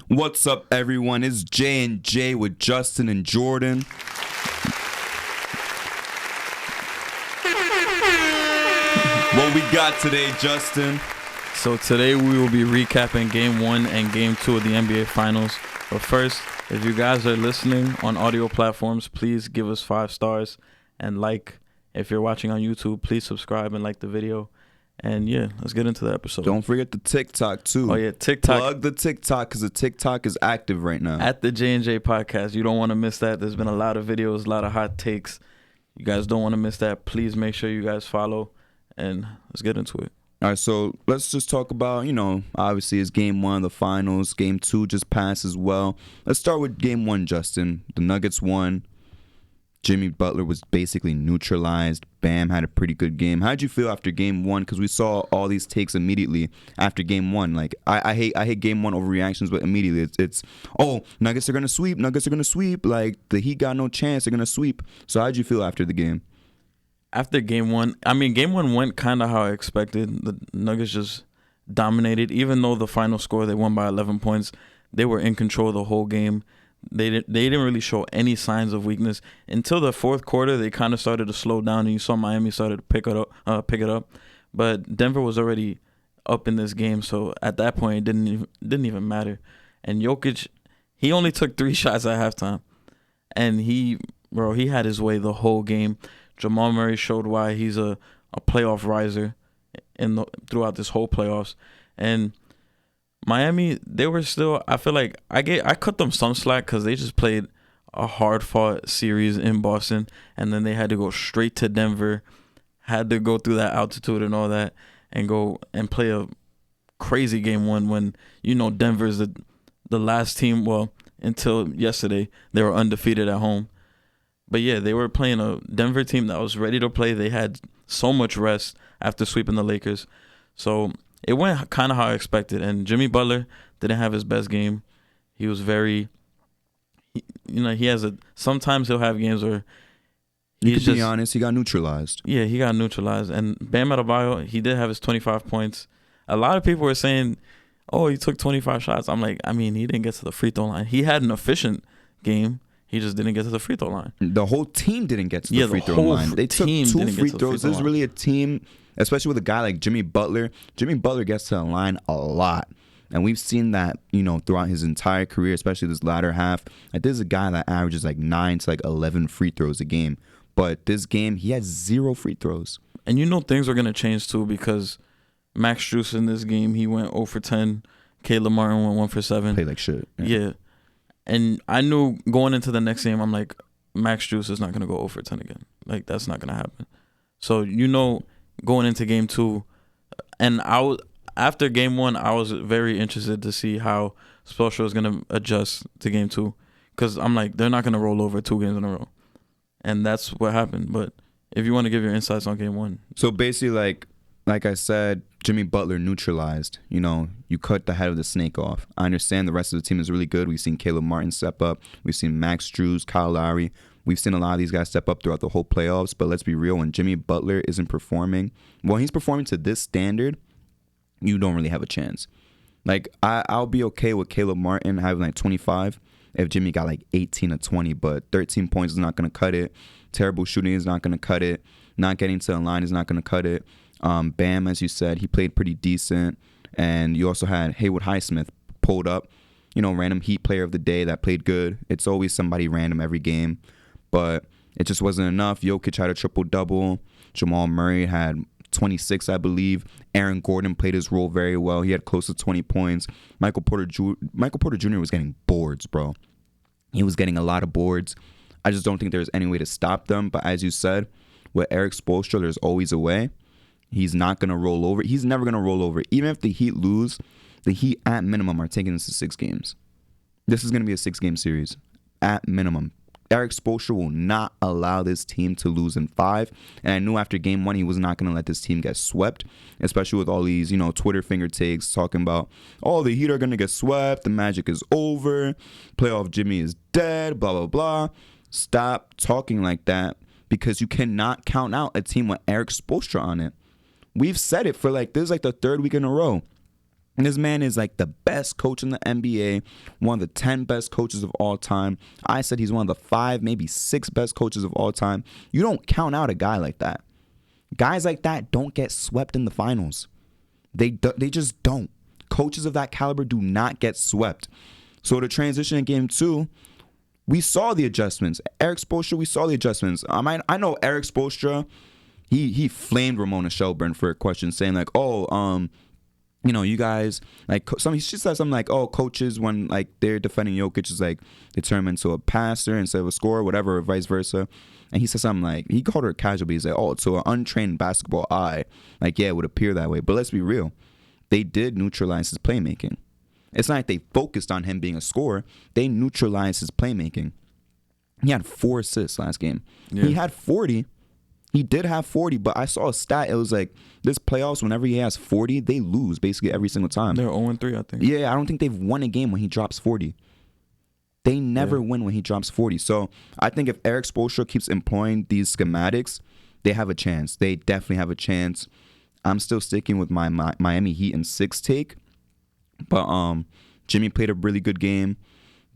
What's up, everyone? It's J&J with Justin and Jordan. What we got today, Justin? So today we will be recapping Game 1 and Game 2 of the NBA Finals. But first, if you guys are listening on audio platforms, please give us 5 stars and like. If you're watching on YouTube, please subscribe and like the video. And yeah, let's get into the episode. Don't forget the TikTok too. Oh yeah, TikTok. Plug the TikTok because the TikTok is active right now. At the J&J podcast. You don't want to miss that. There's been a lot of videos, a lot of hot takes. You guys don't want to miss that. Please make sure you guys follow. And let's get into it. All right, so let's just talk about, obviously it's Game 1 of the Finals. Game 2 just passed as well. Let's start with Game 1, Justin. The Nuggets won. Jimmy Butler was basically neutralized. Bam had a pretty good game. How'd you feel after Game 1? Because we saw all these takes immediately after Game 1. Like, I hate Game 1 overreactions, but immediately it's Nuggets are going to sweep. Nuggets are going to sweep. Like, the Heat got no chance. They're going to sweep. So how'd you feel after the game? After Game 1, Game 1 went kind of how I expected. The Nuggets just dominated. Even though the final score, they won by 11 points, they were in control the whole game. They didn't really show any signs of weakness until the fourth quarter. They kind of started to slow down, and you saw Miami started to pick it up. But Denver was already up in this game, so at that point it didn't even matter. And Jokic, he only took 3 shots at halftime, and he had his way the whole game. Jamal Murray showed why he's a playoff riser throughout this whole playoffs. And Miami, they were still, I feel like I cut them some slack because they just played a hard-fought series in Boston, and then they had to go straight to Denver, had to go through that altitude and all that, and go and play a crazy Game 1 when, Denver's the last team, well, until yesterday, they were undefeated at home. But yeah, they were playing a Denver team that was ready to play. They had so much rest after sweeping the Lakers. So it went kind of how I expected. And Jimmy Butler didn't have his best game. He was sometimes he'll have games where to be honest, he got neutralized. Yeah, he got neutralized. And Bam Adebayo, he did have his 25 points. A lot of people were saying, oh, he took 25 shots. I'm like, he didn't get to the free throw line. He had an efficient game. He just didn't get to the free throw line. The whole team didn't get to the free throw line. They took 2 free throws. This is really a team, especially with a guy like Jimmy Butler. Jimmy Butler gets to the line a lot. And we've seen that, throughout his entire career, especially this latter half. Like, this is a guy that averages 9 to 11 free throws a game. But this game, he had 0 free throws. And things are going to change too, because Max Strus in this game, he went 0 for 10. Caleb Martin went 1 for 7. Played like shit. Yeah. And I knew going into the next game, I'm like, Max Strus is not going to go 0 for 10 again. Like, that's not going to happen. So, going into Game 2, and after Game 1, I was very interested to see how Spoelstra was going to adjust to Game 2. Because I'm like, they're not going to roll over 2 games in a row. And that's what happened. But if you want to give your insights on Game 1. So, basically, like I said, Jimmy Butler neutralized. You cut the head of the snake off. I understand the rest of the team is really good. We've seen Caleb Martin step up. We've seen Max Strus, Kyle Lowry. We've seen a lot of these guys step up throughout the whole playoffs. But let's be real, when Jimmy Butler isn't performing, when he's performing to this standard, you don't really have a chance. Like, I'll be okay with Caleb Martin having 25 if Jimmy got 18 or 20. But 13 points is not going to cut it. Terrible shooting is not going to cut it. Not getting to the line is not going to cut it. Bam, as you said, he played pretty decent. And you also had Haywood Highsmith pulled up, random Heat player of the day that played good. It's always somebody random every game. But it just wasn't enough. Jokic had a triple-double. Jamal Murray had 26, I believe. Aaron Gordon played his role very well. He had close to 20 points. Michael Porter Jr. was getting boards, bro. He was getting a lot of boards. I just don't think there's any way to stop them. But as you said, with Erik Spoelstra, there's always a way. He's not going to roll over. He's never going to roll over. Even if the Heat lose, the Heat at minimum are taking this to 6 games. This is going to be a 6-game series at minimum. Erik Spoelstra will not allow this team to lose in 5. And I knew after Game 1 he was not going to let this team get swept, especially with all these, Twitter finger takes talking about, the Heat are going to get swept, the Magic is over, playoff Jimmy is dead, blah, blah, blah. Stop talking like that, because you cannot count out a team with Erik Spoelstra on it. We've said it for this is the 3rd week in a row. And this man is like the best coach in the NBA, one of the 10 best coaches of all time. I said he's one of the 5, maybe 6 best coaches of all time. You don't count out a guy like that. Guys like that don't get swept in the finals. They just don't. Coaches of that caliber do not get swept. So the transition in game 2, we saw the adjustments. Eric Spoelstra, we saw the adjustments. I know Eric Spoelstra, he flamed Ramona Shelburne for a question saying like, you guys, like, she said something like, oh, coaches, when, like, they're defending Jokic, is, like, they turn him into a passer instead of a scorer, whatever, or vice versa. And he said something like, he called her a casual, but he's like, oh, to an untrained basketball eye, like, yeah, it would appear that way. But let's be real. They did neutralize his playmaking. It's not like they focused on him being a scorer. They neutralized his playmaking. He had 4 assists last game. Yeah. He had 40. He did have 40, but I saw a stat. It was like this playoffs, whenever he has 40, they lose basically every single time. They're 0-3, I think. Yeah, I don't think they've won a game when he drops 40. They never win when he drops 40. So I think if Eric Spoelstra keeps employing these schematics, they have a chance. They definitely have a chance. I'm still sticking with my Miami Heat in 6 take. But Jimmy played a really good game.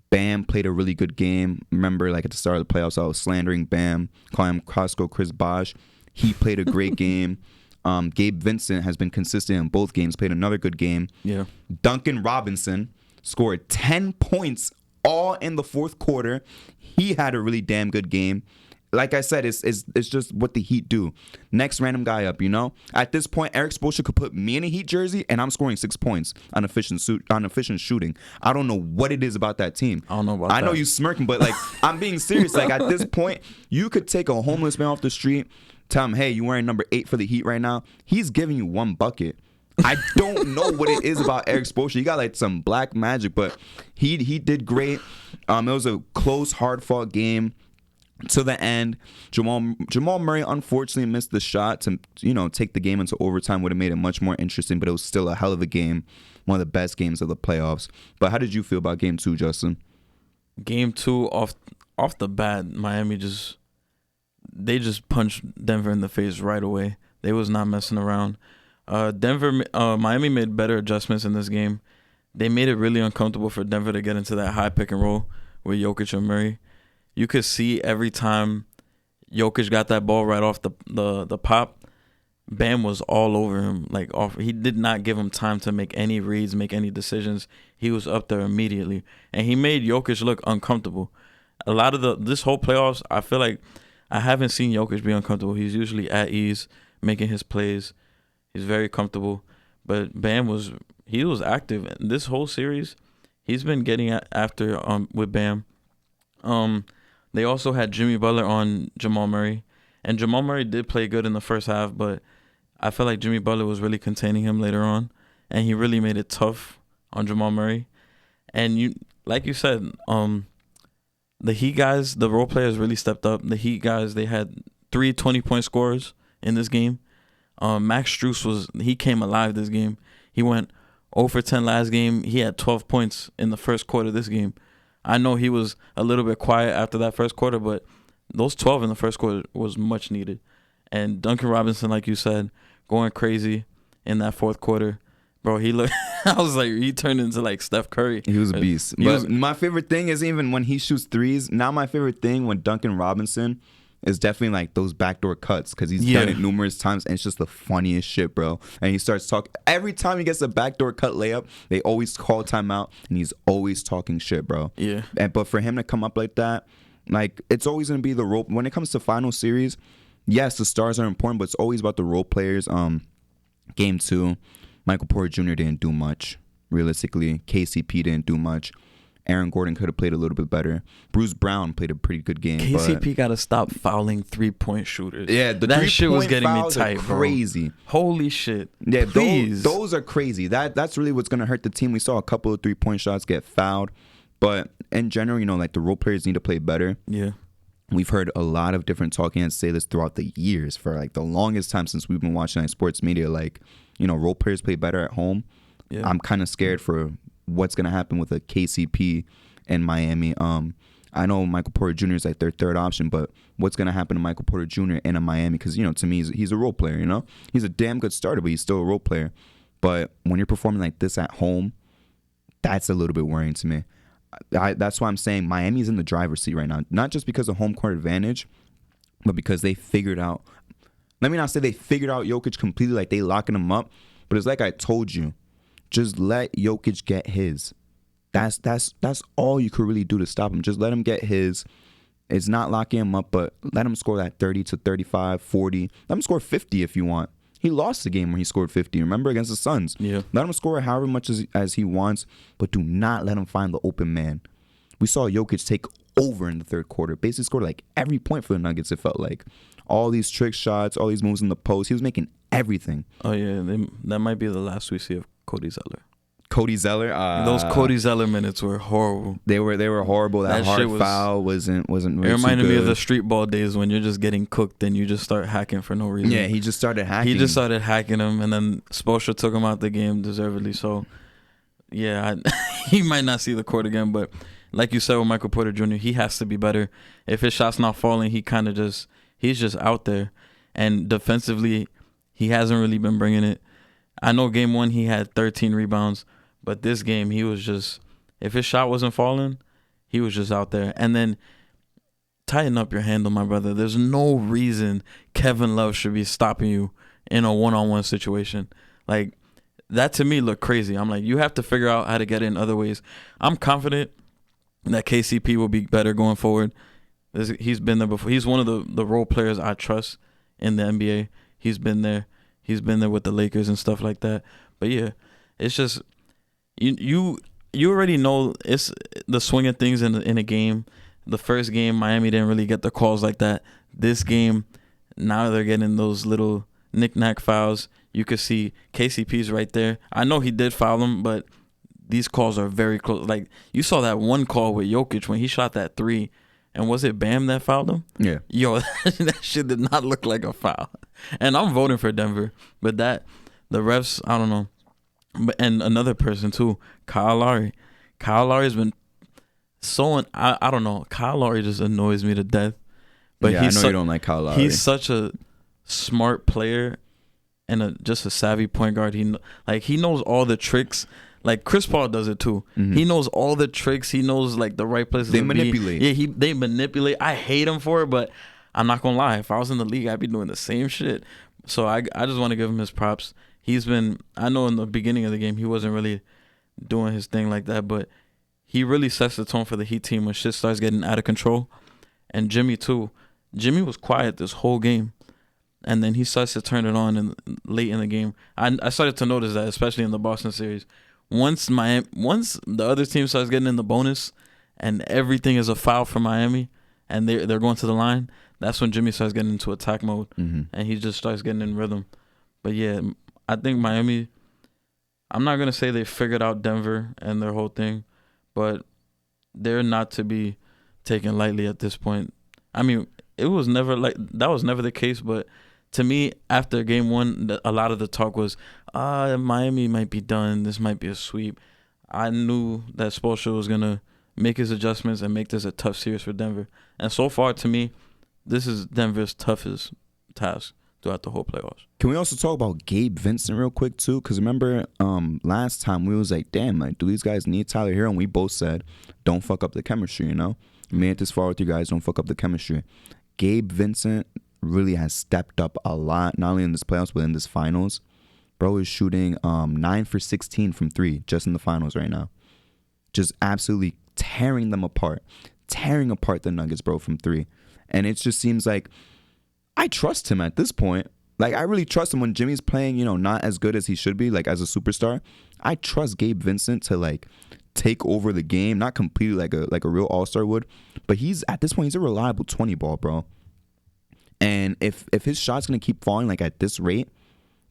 Bam played a really good game. Remember, like, at the start of the playoffs, I was slandering Bam, calling him Costco Chris Bosh. He played a great game. Gabe Vincent has been consistent in both games, played another good game. Yeah. Duncan Robinson scored 10 points all in the fourth quarter. He had a really damn good game. Like I said, it's just what the Heat do. Next random guy up, you know? At this point, Eric Spoelstra could put me in a Heat jersey, and I'm scoring 6 points on efficient shooting. I don't know what it is about that team. I don't know about that. I know you smirking, but, like, I'm being serious. Like, at this point, you could take a homeless man off the street, tell him, hey, you're wearing number 8 for the Heat right now. He's giving you 1 bucket. I don't know what it is about Eric Spoelstra. He got, like, some black magic, but he did great. It was a close, hard-fought game. To the end, Jamal Murray unfortunately missed the shot to, take the game into overtime. Would have made it much more interesting, but it was still a hell of a game. One of the best games of the playoffs. But how did you feel about game 2, Justin? Game 2, off the bat, Miami just punched Denver in the face right away. They was not messing around. Miami made better adjustments in this game. They made it really uncomfortable for Denver to get into that high pick and roll with Jokic and Murray. You could see every time Jokic got that ball right off the pop, Bam was all over him. He did not give him time to make any reads, make any decisions. He was up there immediately, and he made Jokic look uncomfortable. A lot of this whole playoffs, I feel like I haven't seen Jokic be uncomfortable. He's usually at ease, making his plays. He's very comfortable. But Bam was active this whole series. He's been getting after with Bam. They also had Jimmy Butler on Jamal Murray. And Jamal Murray did play good in the first half, but I felt like Jimmy Butler was really containing him later on. And he really made it tough on Jamal Murray. And like you said, the Heat guys, the role players really stepped up. The Heat guys, they had 3 20-point scorers in this game. Max Strus he came alive this game. He went 0 for 10 last game. He had 12 points in the first quarter of this game. I know he was a little bit quiet after that first quarter, but those 12 in the first quarter was much needed. And Duncan Robinson, like you said, going crazy in that fourth quarter. Bro, he looked I was like, he turned into like Steph Curry. He was a beast. But my favorite thing is even when he shoots threes, now my favorite thing when Duncan Robinson is definitely like those backdoor cuts because he's done it numerous times and it's just the funniest shit, bro. And he starts talking. Every time he gets a backdoor cut layup, they always call timeout and he's always talking shit, bro. Yeah. But for him to come up like that, like it's always going to be the role. When it comes to final series, yes, the stars are important, but it's always about the role players. Game 2, Michael Porter Jr. didn't do much, realistically. KCP didn't do much. Aaron Gordon could have played a little bit better. Bruce Brown played a pretty good game. KCP got to stop fouling 3-point shooters. Yeah, that shit was getting me tight, crazy. Bro. Holy shit. Yeah, those are crazy. That's really what's going to hurt the team. We saw a couple of 3-point shots get fouled. But in general, like the role players need to play better. Yeah. We've heard a lot of different talking heads say this throughout the years for like the longest time since we've been watching like sports media. Like, role players play better at home. Yeah. I'm kind of scared for what's going to happen with a KCP in Miami. I know Michael Porter Jr. is like their third option, but what's going to happen to Michael Porter Jr. in a Miami? Because, to me, he's a role player, He's a damn good starter, but he's still a role player. But when you're performing like this at home, that's a little bit worrying to me. That's why I'm saying Miami's in the driver's seat right now. Not just because of home court advantage, but because they figured out. Let me not say they figured out Jokic completely, like they locking him up. But it's like I told you, just let Jokic get his. That's all you could really do to stop him. Just let him get his. It's not locking him up, but let him score that 30 to 35, 40. Let him score 50 if you want. He lost the game when he scored 50. Remember, against the Suns? Yeah. Let him score however much as he wants, but do not let him find the open man. We saw Jokic take over in the third quarter. Basically scored like every point for the Nuggets, it felt like. All these trick shots, all these moves in the post. He was making everything. Oh, yeah. That might be the last we see of Cody Zeller. Cody Zeller. Those Cody Zeller minutes were horrible. They were horrible. That hard foul wasn't really It reminded too good. me of the street ball days when you're just getting cooked and you just start hacking for no reason. Yeah, he just started hacking. He just started hacking him, and then Spoelstra took him out the game deservedly. So, yeah, he might not see the court again. But like you said with Michael Porter Jr., he has to be better. If his shot's not falling, he's just out there. And defensively, he hasn't really been bringing it. I know game one he had 13 rebounds. But this game, he was just, if his shot wasn't falling, he was just out there. And then tighten up your handle, my brother. There's no reason Kevin Love should be stopping you in a one-on-one situation. Like, that to me looked crazy. I'm like, you have to figure out how to get it in other ways. I'm confident that KCP will be better going forward. He's been there before. He's one of the role players I trust in the NBA. He's been there. He's been there with the Lakers and stuff like that. But, yeah, it's just... You already know it's the swing of things in a game. The first game, Miami didn't really get the calls like that. This game, now they're getting those little knick-knack fouls. You could see KCP's right there. I know he did foul him, but these calls are very close. Like, you saw that one call with Jokic when he shot that three, and was it Bam that fouled him? Yeah. Yo, that shit did not look like a foul. And I'm voting for Denver, but the refs, I don't know. And another person too, Kyle Lowry. Kyle Lowry's been I don't know. Kyle Lowry just annoys me to death. But yeah, I know you don't like Kyle Lowry. He's such a smart player and just a savvy point guard. He knows all the tricks. Like Chris Paul does it too. Mm-hmm. He knows all the tricks. He knows like the right places. They manipulate. Yeah, they manipulate. I hate him for it, but I'm not gonna lie. If I was in the league, I'd be doing the same shit. So I just want to give him his props. I know in the beginning of the game, he wasn't really doing his thing like that, but he really sets the tone for the Heat team when shit starts getting out of control. And Jimmy, too. Jimmy was quiet this whole game, and then he starts to turn it on late in the game. I started to notice that, especially in the Boston series. Once the other team starts getting in the bonus and everything is a foul for Miami and they're going to the line, that's when Jimmy starts getting into attack mode, and he just starts getting in rhythm. But, yeah, I think Miami, I'm not going to say they figured out Denver and their whole thing, but they're not to be taken lightly at this point. I mean, that was never the case, but to me, after game one, a lot of the talk was, Miami might be done. This might be a sweep. I knew that Spoelstra was going to make his adjustments and make this a tough series for Denver. And so far, to me, this is Denver's toughest task throughout the whole playoffs. Can we also talk about Gabe Vincent real quick too? Because remember, last time we was like, damn, like, do these guys need Tyler Hero? And we both said, don't fuck up the chemistry. You know, you made it this far with you guys, don't fuck up the chemistry. Gabe Vincent really has stepped up a lot, not only in this playoffs but in this finals. Bro is shooting 9 for 16 from three just in the finals right now, just absolutely tearing apart the Nuggets, bro, from three. And it just seems like I trust him at this point. Like, I really trust him when Jimmy's playing, you know, not as good as he should be, like, as a superstar. I trust Gabe Vincent to, like, take over the game, not completely like a real all-star would, but he's, at this point, he's a reliable 20 ball, bro. And if his shot's going to keep falling, like, at this rate,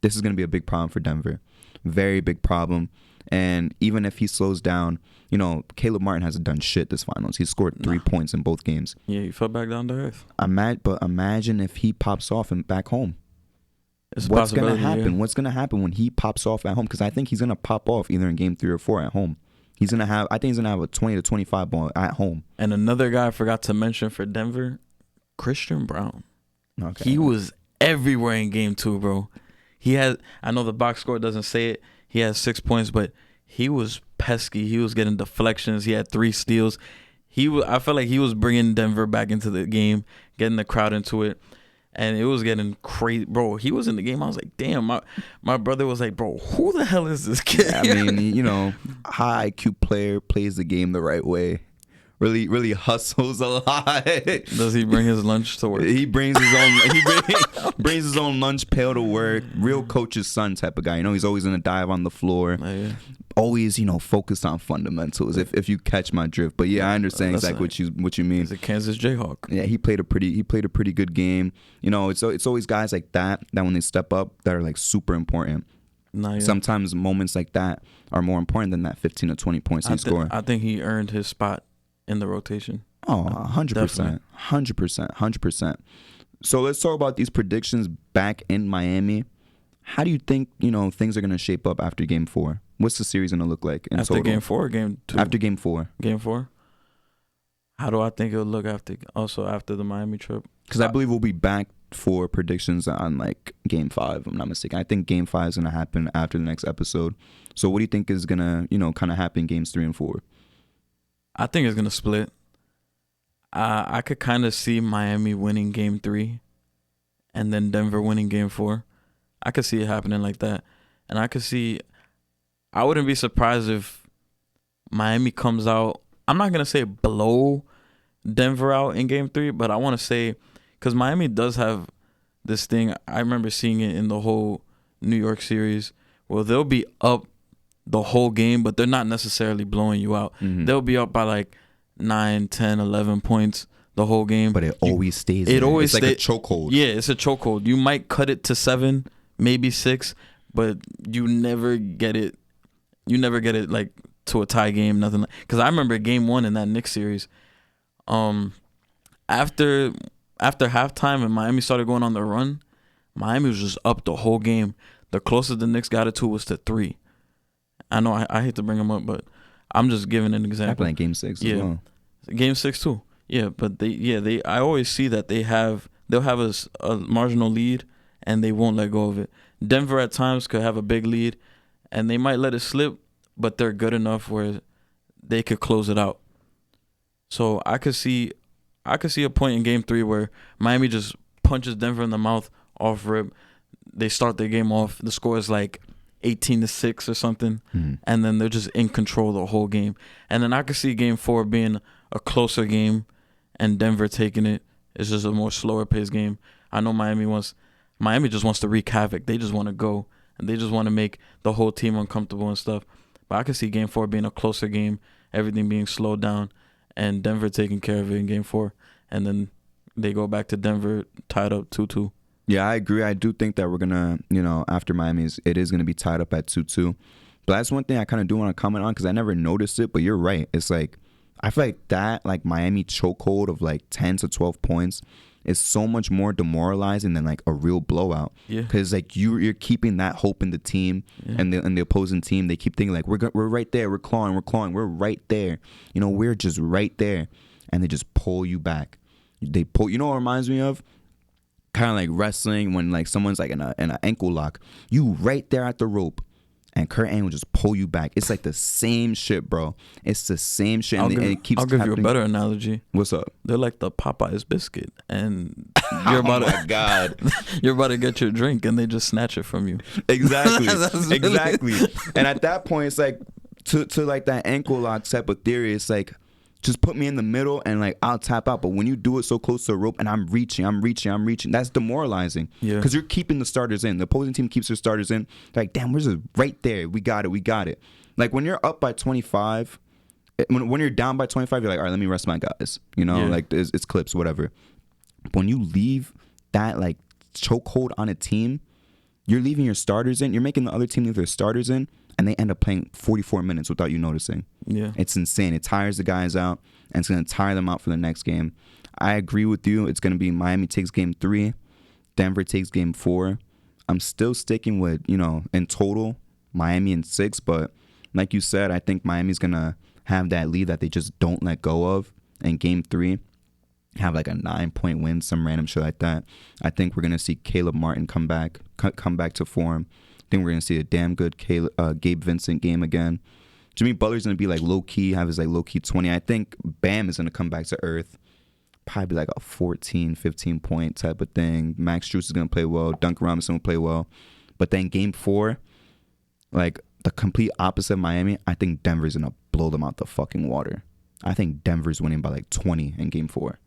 this is going to be a big problem for Denver. Very big problem. And even if he slows down, you know, Caleb Martin hasn't done shit this finals. He scored 3 points in both games. Yeah, he fell back down to earth. But imagine if he pops off and back home. It's What's going to happen? Yeah. What's going to happen when he pops off at home? Because I think he's going to pop off either in game 3 or 4 at home. I think he's going to have a 20 to 25 ball at home. And another guy I forgot to mention for Denver, Christian Brown. Okay. He was everywhere in game 2, bro. I know the box score doesn't say it. He had 6 points, but he was pesky. He was getting deflections. He had 3 steals. I felt like he was bringing Denver back into the game, getting the crowd into it. And it was getting crazy. Bro, he was in the game. I was like, damn. My brother was like, bro, who the hell is this kid? I mean, high IQ player plays the game the right way. Really, really hustles a lot. Does he bring his lunch to work? He brings his own. Brings his own lunch pail to work. Real coach's son type of guy. He's always gonna dive on the floor. Yeah. Always, focused on fundamentals. If you catch my drift. But yeah, I understand exactly what you mean. He's a Kansas Jayhawk. Yeah, he played a pretty good game. It's always guys like that when they step up that are like super important. Yeah. Sometimes moments like that are more important than that 15 to 20 points he scored. I think he earned his spot in the rotation. Oh, 100%. 100%. So let's talk about these predictions back in Miami. How do you think, things are going to shape up after game 4? What's the series going to look like in after total? game 4 or game 2? After game 4. Game 4? How do I think it'll look after the Miami trip? Because I believe we'll be back for predictions on like game 5, if I'm not mistaken. I think game 5 is going to happen after the next episode. So what do you think is going to, kind of happen games 3 and 4? I think it's going to split. I could kind of see Miami winning game 3 and then Denver winning game 4. I could see it happening like that. And I wouldn't be surprised if Miami comes out. I'm not going to say blow Denver out in game 3, but I want to say, because Miami does have this thing. I remember seeing it in the whole New York series where they'll be up the whole game, but they're not necessarily blowing you out. Mm-hmm. They'll be up by like 9, 10, 11 points the whole game. But it always stays. It's like a chokehold. Yeah, it's a chokehold. You might cut it to 7, maybe 6, but you never get it. You never get it like to a tie game, nothing. Because I remember game 1 in that Knicks series. After halftime and Miami started going on the run, Miami was just up the whole game. The closest the Knicks got it to was to 3. I know I hate to bring them up, but I'm just giving an example. Happened in game 6 as well. Game 6 too. Yeah, but they I always see that they'll have a marginal lead and they won't let go of it. Denver at times could have a big lead and they might let it slip, but they're good enough where they could close it out. So I could see a point in game 3 where Miami just punches Denver in the mouth off rip. They start their game off. The score is like 18-6 or something, and then they're just in control the whole game. And then I could see game 4 being a closer game and Denver taking it. It's just a more slower paced game. I know Miami just wants to wreak havoc. They just want to go, and they just want to make the whole team uncomfortable and stuff. But I could see game 4 being a closer game, everything being slowed down, and Denver taking care of it in game 4. And then they go back to Denver tied up 2-2. Yeah, I agree. I do think that we're going to, after Miami's, it is going to be tied up at 2-2. But that's one thing I kind of do want to comment on because I never noticed it. But you're right. It's like, I feel like that, like Miami chokehold of like 10 to 12 points is so much more demoralizing than like a real blowout. Yeah. Because like you're keeping that hope in the team and the opposing team. They keep thinking like, we're right there. We're clawing. We're right there. We're just right there. And they just pull you back. They pull, what it reminds me of? Kind of like wrestling when like someone's like in an ankle lock. You right there at the rope. And Kurt Angle just pull you back. It's like the same shit, bro. It's the same shit. And it keeps I'll give happening. you a better analogy. What's up? They're like the Popeyes biscuit, and you're about oh my God. You're about to get your drink, and they just snatch it from you. Exactly. Exactly. And at that point, it's like to like that ankle lock type of theory. It's like just put me in the middle and like I'll tap out. But when you do it so close to the rope and I'm reaching, that's demoralizing. Yeah. Because you're keeping the starters in. The opposing team keeps their starters in. Like, damn, we're just right there. We got it. Like when you're up by 25, when you're down by 25, you're like, all right, let me rest my guys. Like it's clips, whatever. But when you leave that like chokehold on a team, you're leaving your starters in. You're making the other team leave their starters in. And they end up playing 44 minutes without you noticing. Yeah. It's insane. It tires the guys out, and it's going to tire them out for the next game. I agree with you. It's going to be Miami takes game 3, Denver takes game 4. I'm still sticking with, in total, Miami in 6. But like you said, I think Miami's going to have that lead that they just don't let go of in game 3. Have like a 9-point win, some random shit like that. I think we're going to see Caleb Martin come back to form. think we're gonna see a damn good Gabe Vincent game again. Jimmy Butler's gonna be like low key, have his like low key 20. I think Bam is gonna come back to earth. Probably like a 14, 15 point type of thing. Max Strus is gonna play well. Duncan Robinson will play well. But then game 4, like the complete opposite of Miami, I think Denver's gonna blow them out the fucking water. I think Denver's winning by like 20 in game 4.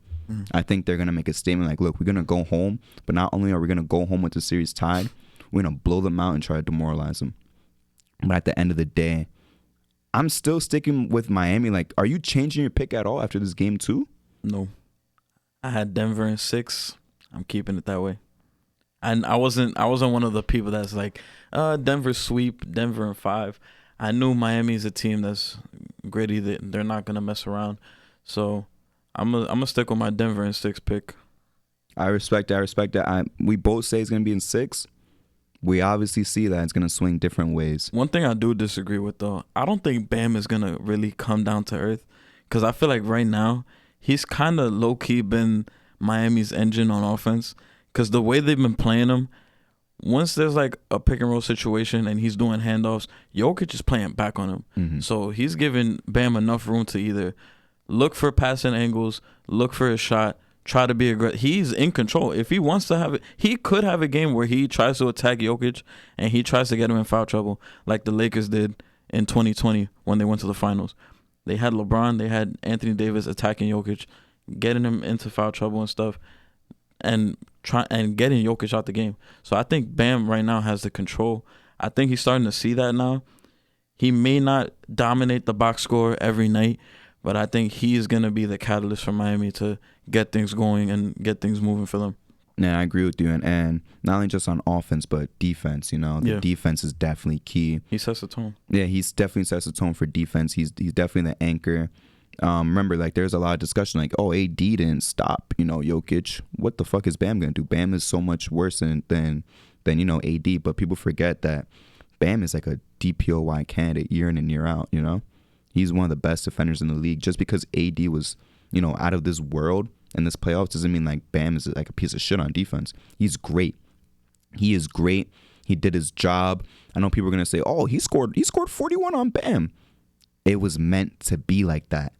I think they're gonna make a statement like, look, we're gonna go home, but not only are we gonna go home with the series tied, we're gonna blow them out and try to demoralize them. But at the end of the day, I'm still sticking with Miami. Like, are you changing your pick at all after this game 2? No. I had Denver in 6. I'm keeping it that way. And I wasn't one of the people that's like, Denver sweep, Denver in 5. I knew Miami's a team that's gritty. They're not gonna mess around. So I'm gonna stick with my Denver in 6 pick. I respect that. We both say it's gonna be in 6. We obviously see that it's gonna swing different ways. One thing I do disagree with though, I don't think Bam is gonna really come down to earth, because I feel like right now he's kind of low key been Miami's engine on offense. Because the way they've been playing him, once there's like a pick and roll situation and he's doing handoffs, Jokic is playing back on him. Mm-hmm. So he's giving Bam enough room to either look for passing angles, look for a shot, try to be aggressive. He's in control. If he wants to have it, he could have a game where he tries to attack Jokic and he tries to get him in foul trouble, like the Lakers did in 2020 when they went to the finals. They had LeBron, they had Anthony Davis attacking Jokic, getting him into foul trouble and stuff, and getting Jokic out the game. So I think Bam right now has the control. I think he's starting to see that now. He may not dominate the box score every night, but I think he's going to be the catalyst for Miami to get things going and get things moving for them. Yeah, I agree with you. And not only just on offense, but defense, the defense is definitely key. He sets the tone. Yeah, he's definitely sets the tone for defense. He's definitely the anchor. Remember, like, there's a lot of discussion like, oh, AD didn't stop, Jokic. What the fuck is Bam going to do? Bam is so much worse than AD. But people forget that Bam is like a DPOY candidate year in and year out, He's one of the best defenders in the league. Just because AD was, out of this world in this playoffs doesn't mean like Bam is like a piece of shit on defense. He's great. He is great. He did his job. I know people are going to say, oh, he scored 41 on Bam. It was meant to be like that.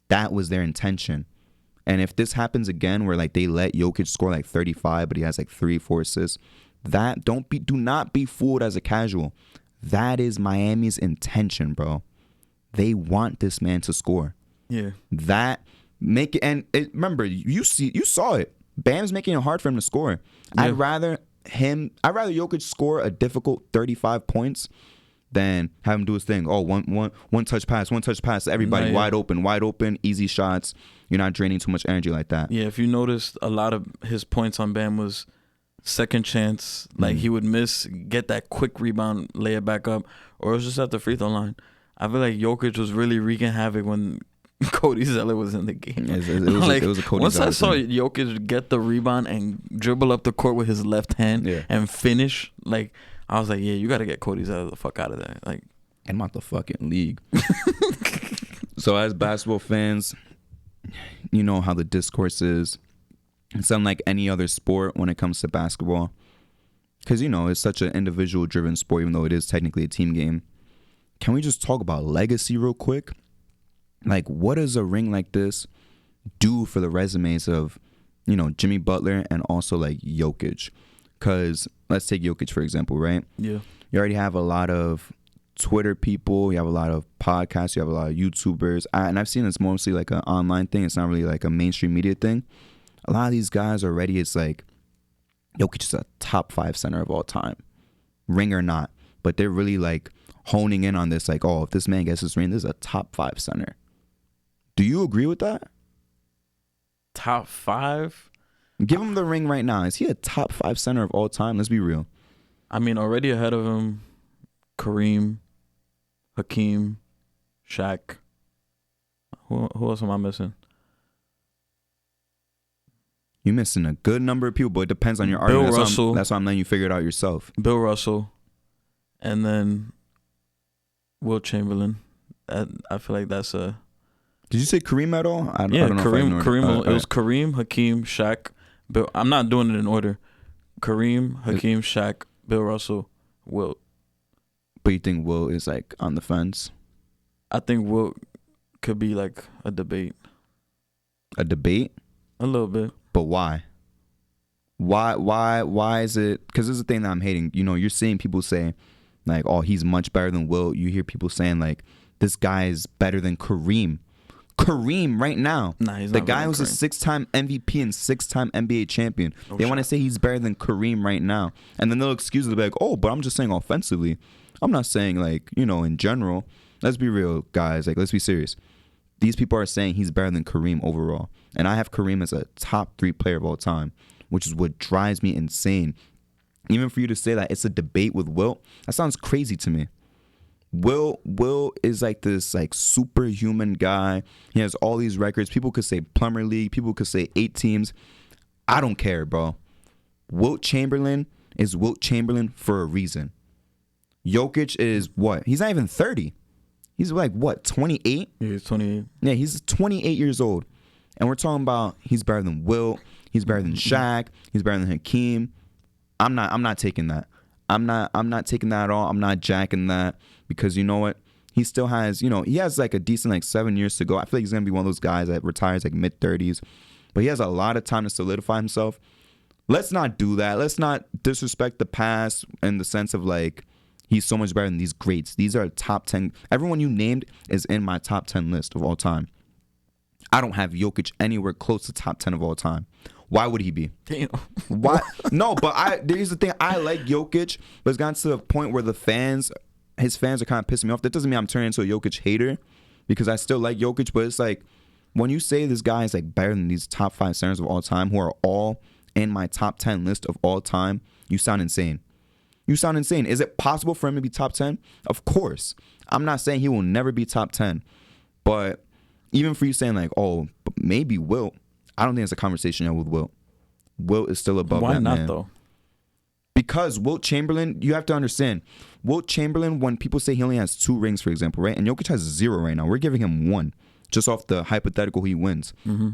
That was their intention. And if this happens again where like they let Jokic score like 35 but he has like 3-4 assists, do not be fooled as a casual. That is Miami's intention, bro. They want this man to score. Yeah. Remember, you saw it. Bam's making it hard for him to score. Yeah. I'd rather Jokic score a difficult 35 points than have him do his thing. Oh, one touch pass, everybody wide open, easy shots. You're not draining too much energy like that. Yeah, if you noticed, a lot of his points on Bam was second chance. Like he would miss, get that quick rebound, lay it back up, or it was just at the free throw line. I feel like Jokic was really wreaking havoc when Cody Zeller was in the game. It was a Cody once Zeller I saw thing. Jokic get the rebound and dribble up the court with his left hand and finish, like, I was like, yeah, you got to get Cody Zeller the fuck out of there. Like, I'm out the fucking league. So as basketball fans, you know how the discourse is. It's unlike any other sport when it comes to basketball. Because, it's such an individual-driven sport, even though it is technically a team game. Can we just talk about legacy real quick? Like, what does a ring like this do for the resumes of, Jimmy Butler and also, like, Jokic? Because let's take Jokic, for example, right? Yeah. You already have a lot of Twitter people. You have a lot of podcasts. You have a lot of YouTubers. And I've seen it's mostly like an online thing. It's not really like a mainstream media thing. A lot of these guys already, it's like, Jokic is a top 5 center of all time. Ring or not. But they're really, like, honing in on this, like, oh, if this man gets his ring, this is a top 5 center. Do you agree with that? Top 5? Give him the ring right now. Is he a top 5 center of all time? Let's be real. I mean, already ahead of him, Kareem, Hakeem, Shaq. Who else am I missing? You're missing a good number of people, but it depends on your argument. Bill Russell. That's why I'm letting you figure it out yourself. Bill Russell. And then Wilt Chamberlain. I feel like that's a... Did you say Kareem at all? I don't know Kareem. It was Kareem, Hakeem, Shaq, Bill. I'm not doing it in order. Kareem, Hakeem, Shaq, Bill Russell, Wilt. But you think Wilt is like on the fence? I think Wilt could be like a debate. A debate? A little bit. But why? Why is it? Because this is the thing that I'm hating. You know, you're seeing people say, like, oh, he's much better than Wilt. You hear people saying, like, this guy is better than Kareem. Kareem right now. Nah, he's the not. guy who's a Kareem. 6-time MVP and 6-time NBA champion. No They want to shot. say he's better than Kareem right now. And then they'll excuse it. They'll be like, oh, but I'm just saying offensively. I'm not saying, like, you know, in general. Let's be real, guys. Like, let's be serious. These people are saying he's better than Kareem overall. And I have Kareem as a top 3 player of all time, which is what drives me insane. Even for you to say that it's a debate with Wilt, that sounds crazy to me. Wilt is like this like superhuman guy. He has all these records. People could say Plumber League. People could say 8 teams. I don't care, bro. Wilt Chamberlain is Wilt Chamberlain for a reason. Jokic is what? He's not even 30. He's like what, 28? Yeah, he's 28. Yeah, he's 28 years old. And we're talking about he's better than Wilt. He's better than Shaq. He's better than Hakeem. I'm not taking that. I'm not taking that at all. I'm not jacking that because you know what? He still has, you know, he has like a decent like 7 years to go. I feel like he's going to be one of those guys that retires like mid-30s. But he has a lot of time to solidify himself. Let's not do that. Let's not disrespect the past in the sense of like he's so much better than these greats. These are top 10. Everyone you named is in my top 10 list of all time. I don't have Jokic anywhere close to top 10 of all time. Why would he be? Damn. Why? No, but here's the thing. I like Jokic, but it's gotten to the point where his fans are kind of pissing me off. That doesn't mean I'm turning into a Jokic hater because I still like Jokic, but it's like when you say this guy is like better than these top 5 centers of all time who are all in my top 10 list of all time, you sound insane. You sound insane. Is it possible for him to be top 10? Of course. I'm not saying he will never be top 10, but even for you saying like, oh, but maybe Wilt, I don't think it's a conversation yet with Wilt. Wilt is still above Why that not man. though? Because Wilt Chamberlain, you have to understand, Wilt Chamberlain, when people say he only has 2 rings, for example, right? And Jokic has 0 right now. We're giving him 1 just off the hypothetical he wins. Mm-hmm.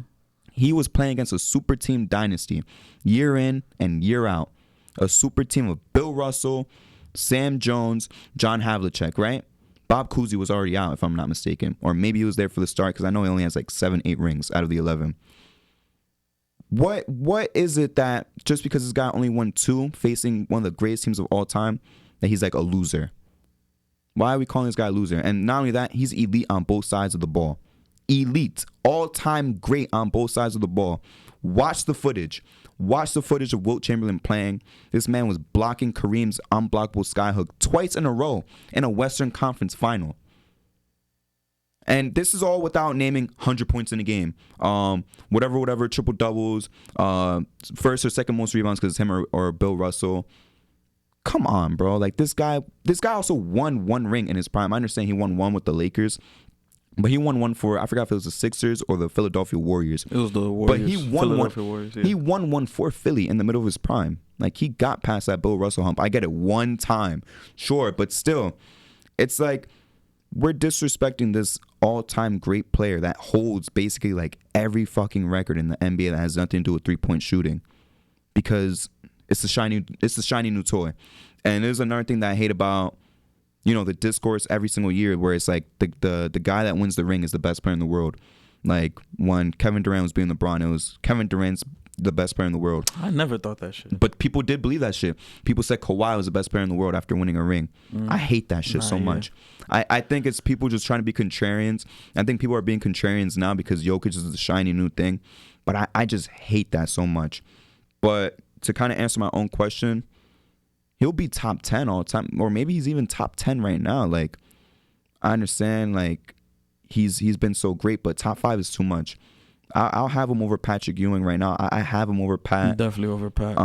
He was playing against a super team dynasty year in and year out. A super team of Bill Russell, Sam Jones, John Havlicek, right? Bob Cousy was already out, if I'm not mistaken. Or maybe he was there for the start because I know he only has like 7, 8 rings out of the 11. What is it that just because this guy only won 2 facing one of the greatest teams of all time that he's like a loser? Why are we calling this guy a loser? And not only that, he's elite on both sides of the ball. Elite. All-time great on both sides of the ball. Watch the footage. Watch the footage of Wilt Chamberlain playing. This man was blocking Kareem's unblockable skyhook twice in a row in a Western Conference final. And this is all without naming 100 points in a game. Whatever, triple doubles, first or second most rebounds because it's him or Bill Russell. Come on, bro. Like this guy also won 1 ring in his prime. I understand he won 1 with the Lakers, but he won 1 for, I forgot if it was the Sixers or the Philadelphia Warriors. It was the Warriors. But he won 1. Warriors, yeah. He won 1 for Philly in the middle of his prime. Like he got past that Bill Russell hump. I get it 1 time, sure, but still, it's like we're disrespecting this all-time great player that holds basically like every fucking record in the NBA that has nothing to do with 3-point shooting because it's the shiny new toy. And there's another thing that I hate about, you know, the discourse every single year where it's like the guy that wins the ring is the best player in the world. Like when Kevin Durant was being LeBron, it was Kevin Durant's the best player in the world. I never thought that shit. But people did believe that shit. People said Kawhi was the best player in the world after winning a ring. I hate that shit so much. I think it's people just trying to be contrarians. I think people are being contrarians now because Jokic is the shiny new thing. But I just hate that so much. But to kind of answer my own question, he'll be top 10 all the time. Or maybe he's even top 10 right now. Like, I understand, like, he's been so great, but top 5 is too much. I'll have him over Patrick Ewing right now. I have him over Pat. Definitely over Pat.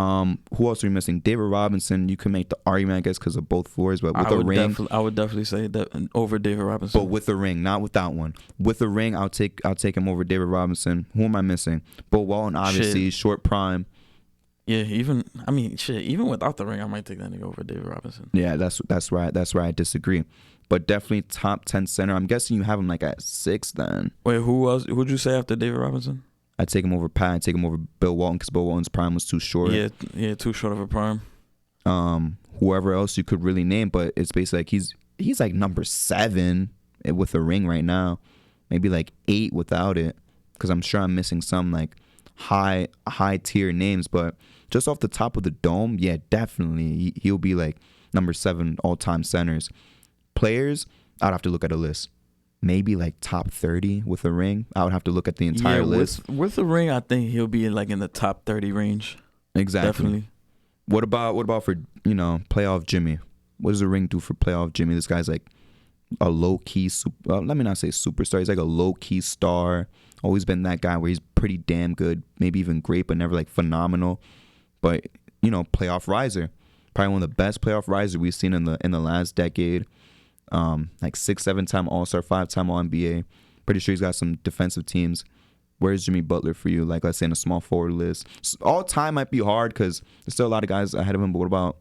Who else are we missing? David Robinson. You can make the argument, I guess, because of both floors, but with a ring. I would definitely say that over David Robinson. But with a ring, not without one. With a ring, I'll take him over David Robinson. Who am I missing? Bill Walton, obviously, short prime. Yeah, even without the ring, I might take that nigga over David Robinson. Yeah, that's where I disagree. But definitely top 10 center. I'm guessing you have him like at 6 then. Wait, who else? Who'd you say after David Robinson? I'd take him over Pat. I'd take him over Bill Walton because Bill Walton's prime was too short. Yeah, too short of a prime. whoever else you could really name, but it's basically like he's like number 7 with a ring right now, maybe like 8 without it, because I'm sure I'm missing some like high tier names, but just off the top of the dome, yeah, definitely he'll be like number 7 all time centers. Players, I'd have to look at a list. Maybe like top 30 with a ring. I would have to look at the entire list. With a ring, I think he'll be like in the top 30 range. Exactly. Definitely. What about for, playoff Jimmy? What does the ring do for playoff Jimmy? This guy's like a low key let me not say superstar. He's like a low key star. Always been that guy where he's pretty damn good, maybe even great, but never like phenomenal. But playoff riser, probably one of the best playoff risers we've seen in the last decade. Like 6-7 time All-Star, 5-time All-NBA. Pretty sure he's got some defensive teams. Where's Jimmy Butler for you? Like, let's say in a small forward list. All time might be hard because there's still a lot of guys ahead of him. But what about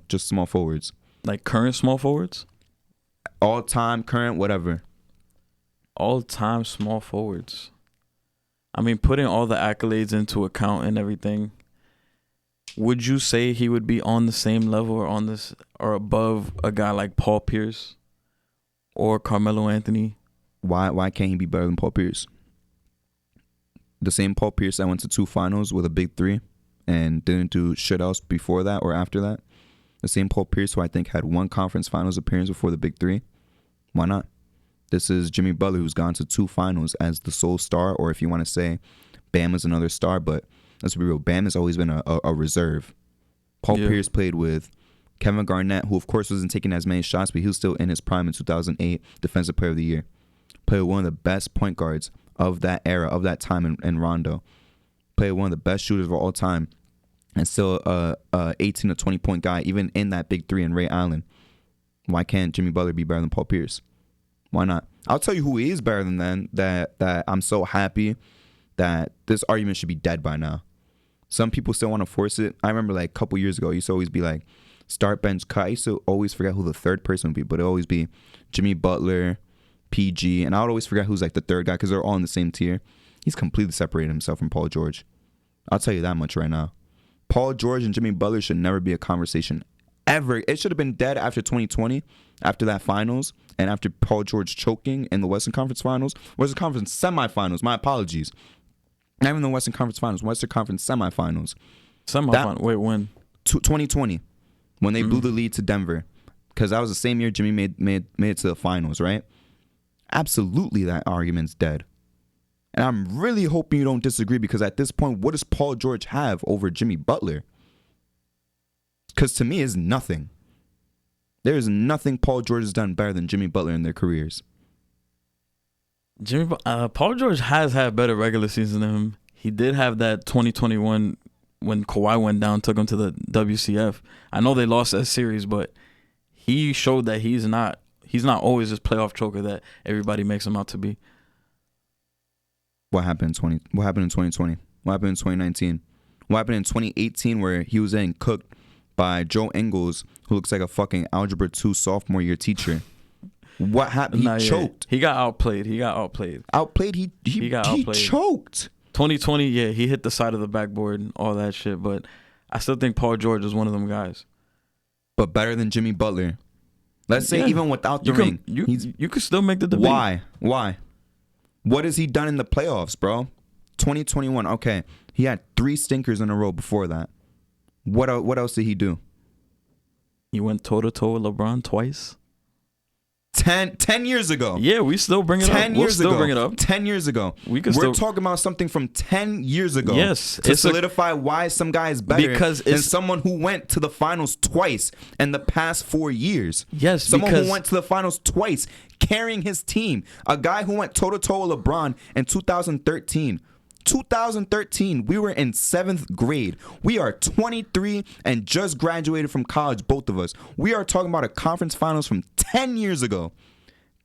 just small forwards? Like current small forwards? All time, current, whatever. All time small forwards. I mean, putting all the accolades into account and everything, would you say he would be on the same level or above a guy like Paul Pierce or Carmelo Anthony? Why can't he be better than Paul Pierce? The same Paul Pierce that went to 2 finals with a big 3 and didn't do shit else before that or after that. The same Paul Pierce who I think had 1 conference finals appearance before the big 3. Why not? This is Jimmy Butler, who's gone to 2 finals as the sole star, or if you want to say Bam is another star, but let's be real, Bam has always been a reserve. Paul Pierce played with Kevin Garnett, who of course wasn't taking as many shots, but he was still in his prime in 2008, Defensive Player of the Year. Played with one of the best point guards of that era, of that time in Rondo. Played with one of the best shooters of all time, and still a 18 to 20 point guy, even in that big 3 in Ray Allen. Why can't Jimmy Butler be better than Paul Pierce? Why not? I'll tell you who he is better than them, that I'm so happy that this argument should be dead by now. Some people still want to force it. I remember like a couple years ago, it used to always be like start, bench, cut. I used to always forget who the third person would be, but it would always be Jimmy Butler, PG, and I would always forget who's like the third guy because they're all in the same tier. He's completely separated himself from Paul George. I'll tell you that much right now. Paul George and Jimmy Butler should never be a conversation ever. It should have been dead after 2020, after that finals, and after Paul George choking in the Western Conference Finals. Western Conference semifinals. My apologies. Not even the Western Conference Finals. Western Conference semifinals. Wait, when? 2020, when they blew the lead to Denver, because that was the same year Jimmy made it to the finals, right? Absolutely, that argument's dead. And I'm really hoping you don't disagree, because at this point, what does Paul George have over Jimmy Butler? Because to me, it's nothing. There is nothing Paul George has done better than Jimmy Butler in their careers. Paul George has had better regular season than him. He did have that 2021 when Kawhi went down, took him to the WCF. I know they lost that series, but he showed that he's not always this playoff choker that everybody makes him out to be. What happened in 2020? What happened in 2019? What happened in 2018 where he was getting cooked by Joe Ingles, who looks like a fucking Algebra 2 sophomore year teacher? What happened? He choked. He got outplayed. He choked. 2020, yeah, he hit the side of the backboard and all that shit, but I still think Paul George is one of them guys. But better than Jimmy Butler. Let's say even without the ring. You could still make the debate. Why? What has he done in the playoffs, bro? 2021, okay. He had 3 stinkers in a row before that. What else did he do? He went toe-to-toe with LeBron twice. 10 years ago. Yeah, we still bring it up. 10 years ago. Bring it up. 10 years ago. We're talking about something from 10 years ago. Yes. To solidify why some guy is better than someone who went to the finals twice in the past 4 years. Yes, someone who went to the finals twice, carrying his team. A guy who went toe-to-toe with LeBron in 2013. 2013, we were in 7th grade. We are 23 and just graduated from college, both of us. We are talking about a conference finals from 10 years ago.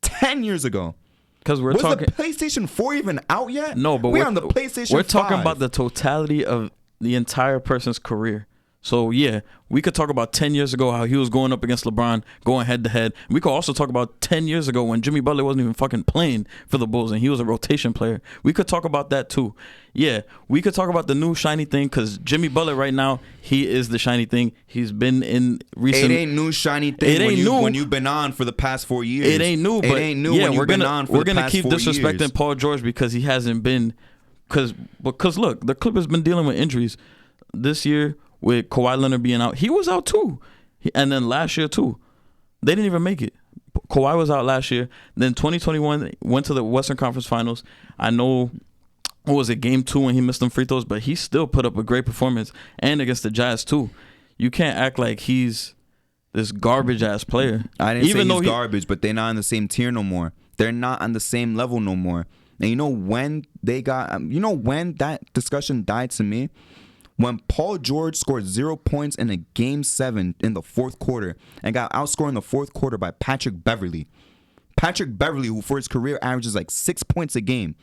10 years ago. Because was the PlayStation 4 even out yet? No, but we're on the PlayStation 5. We're talking about the totality of the entire person's career. So, yeah, we could talk about 10 years ago how he was going up against LeBron, going head-to-head. We could also talk about 10 years ago when Jimmy Butler wasn't even fucking playing for the Bulls and he was a rotation player. We could talk about that, too. Yeah, we could talk about the new shiny thing because Jimmy Butler right now, he is the shiny thing. He's been in recent... It ain't new shiny thing it ain't new. When you've been on for the past 4 years. It ain't new, but it ain't new yeah, when you've been on for the past 4 years. We're going to keep disrespecting Paul George because he hasn't been... Because look, the Clippers been dealing with injuries this year. With Kawhi Leonard being out, he was out too. And then last year too. They didn't even make it. Kawhi was out last year. Then 2021 went to the Western Conference Finals. I know, what was it, game 2 when he missed them free throws, but he still put up a great performance. And against the Jazz too. You can't act like he's this garbage-ass player. I didn't say he's garbage, but they're not on the same tier no more. They're not on the same level no more. And you know when when that discussion died to me? When Paul George scored 0 points in a Game 7 in the fourth quarter and got outscored in the fourth quarter by Patrick Beverley. Patrick Beverley, who for his career averages like 6 points a game.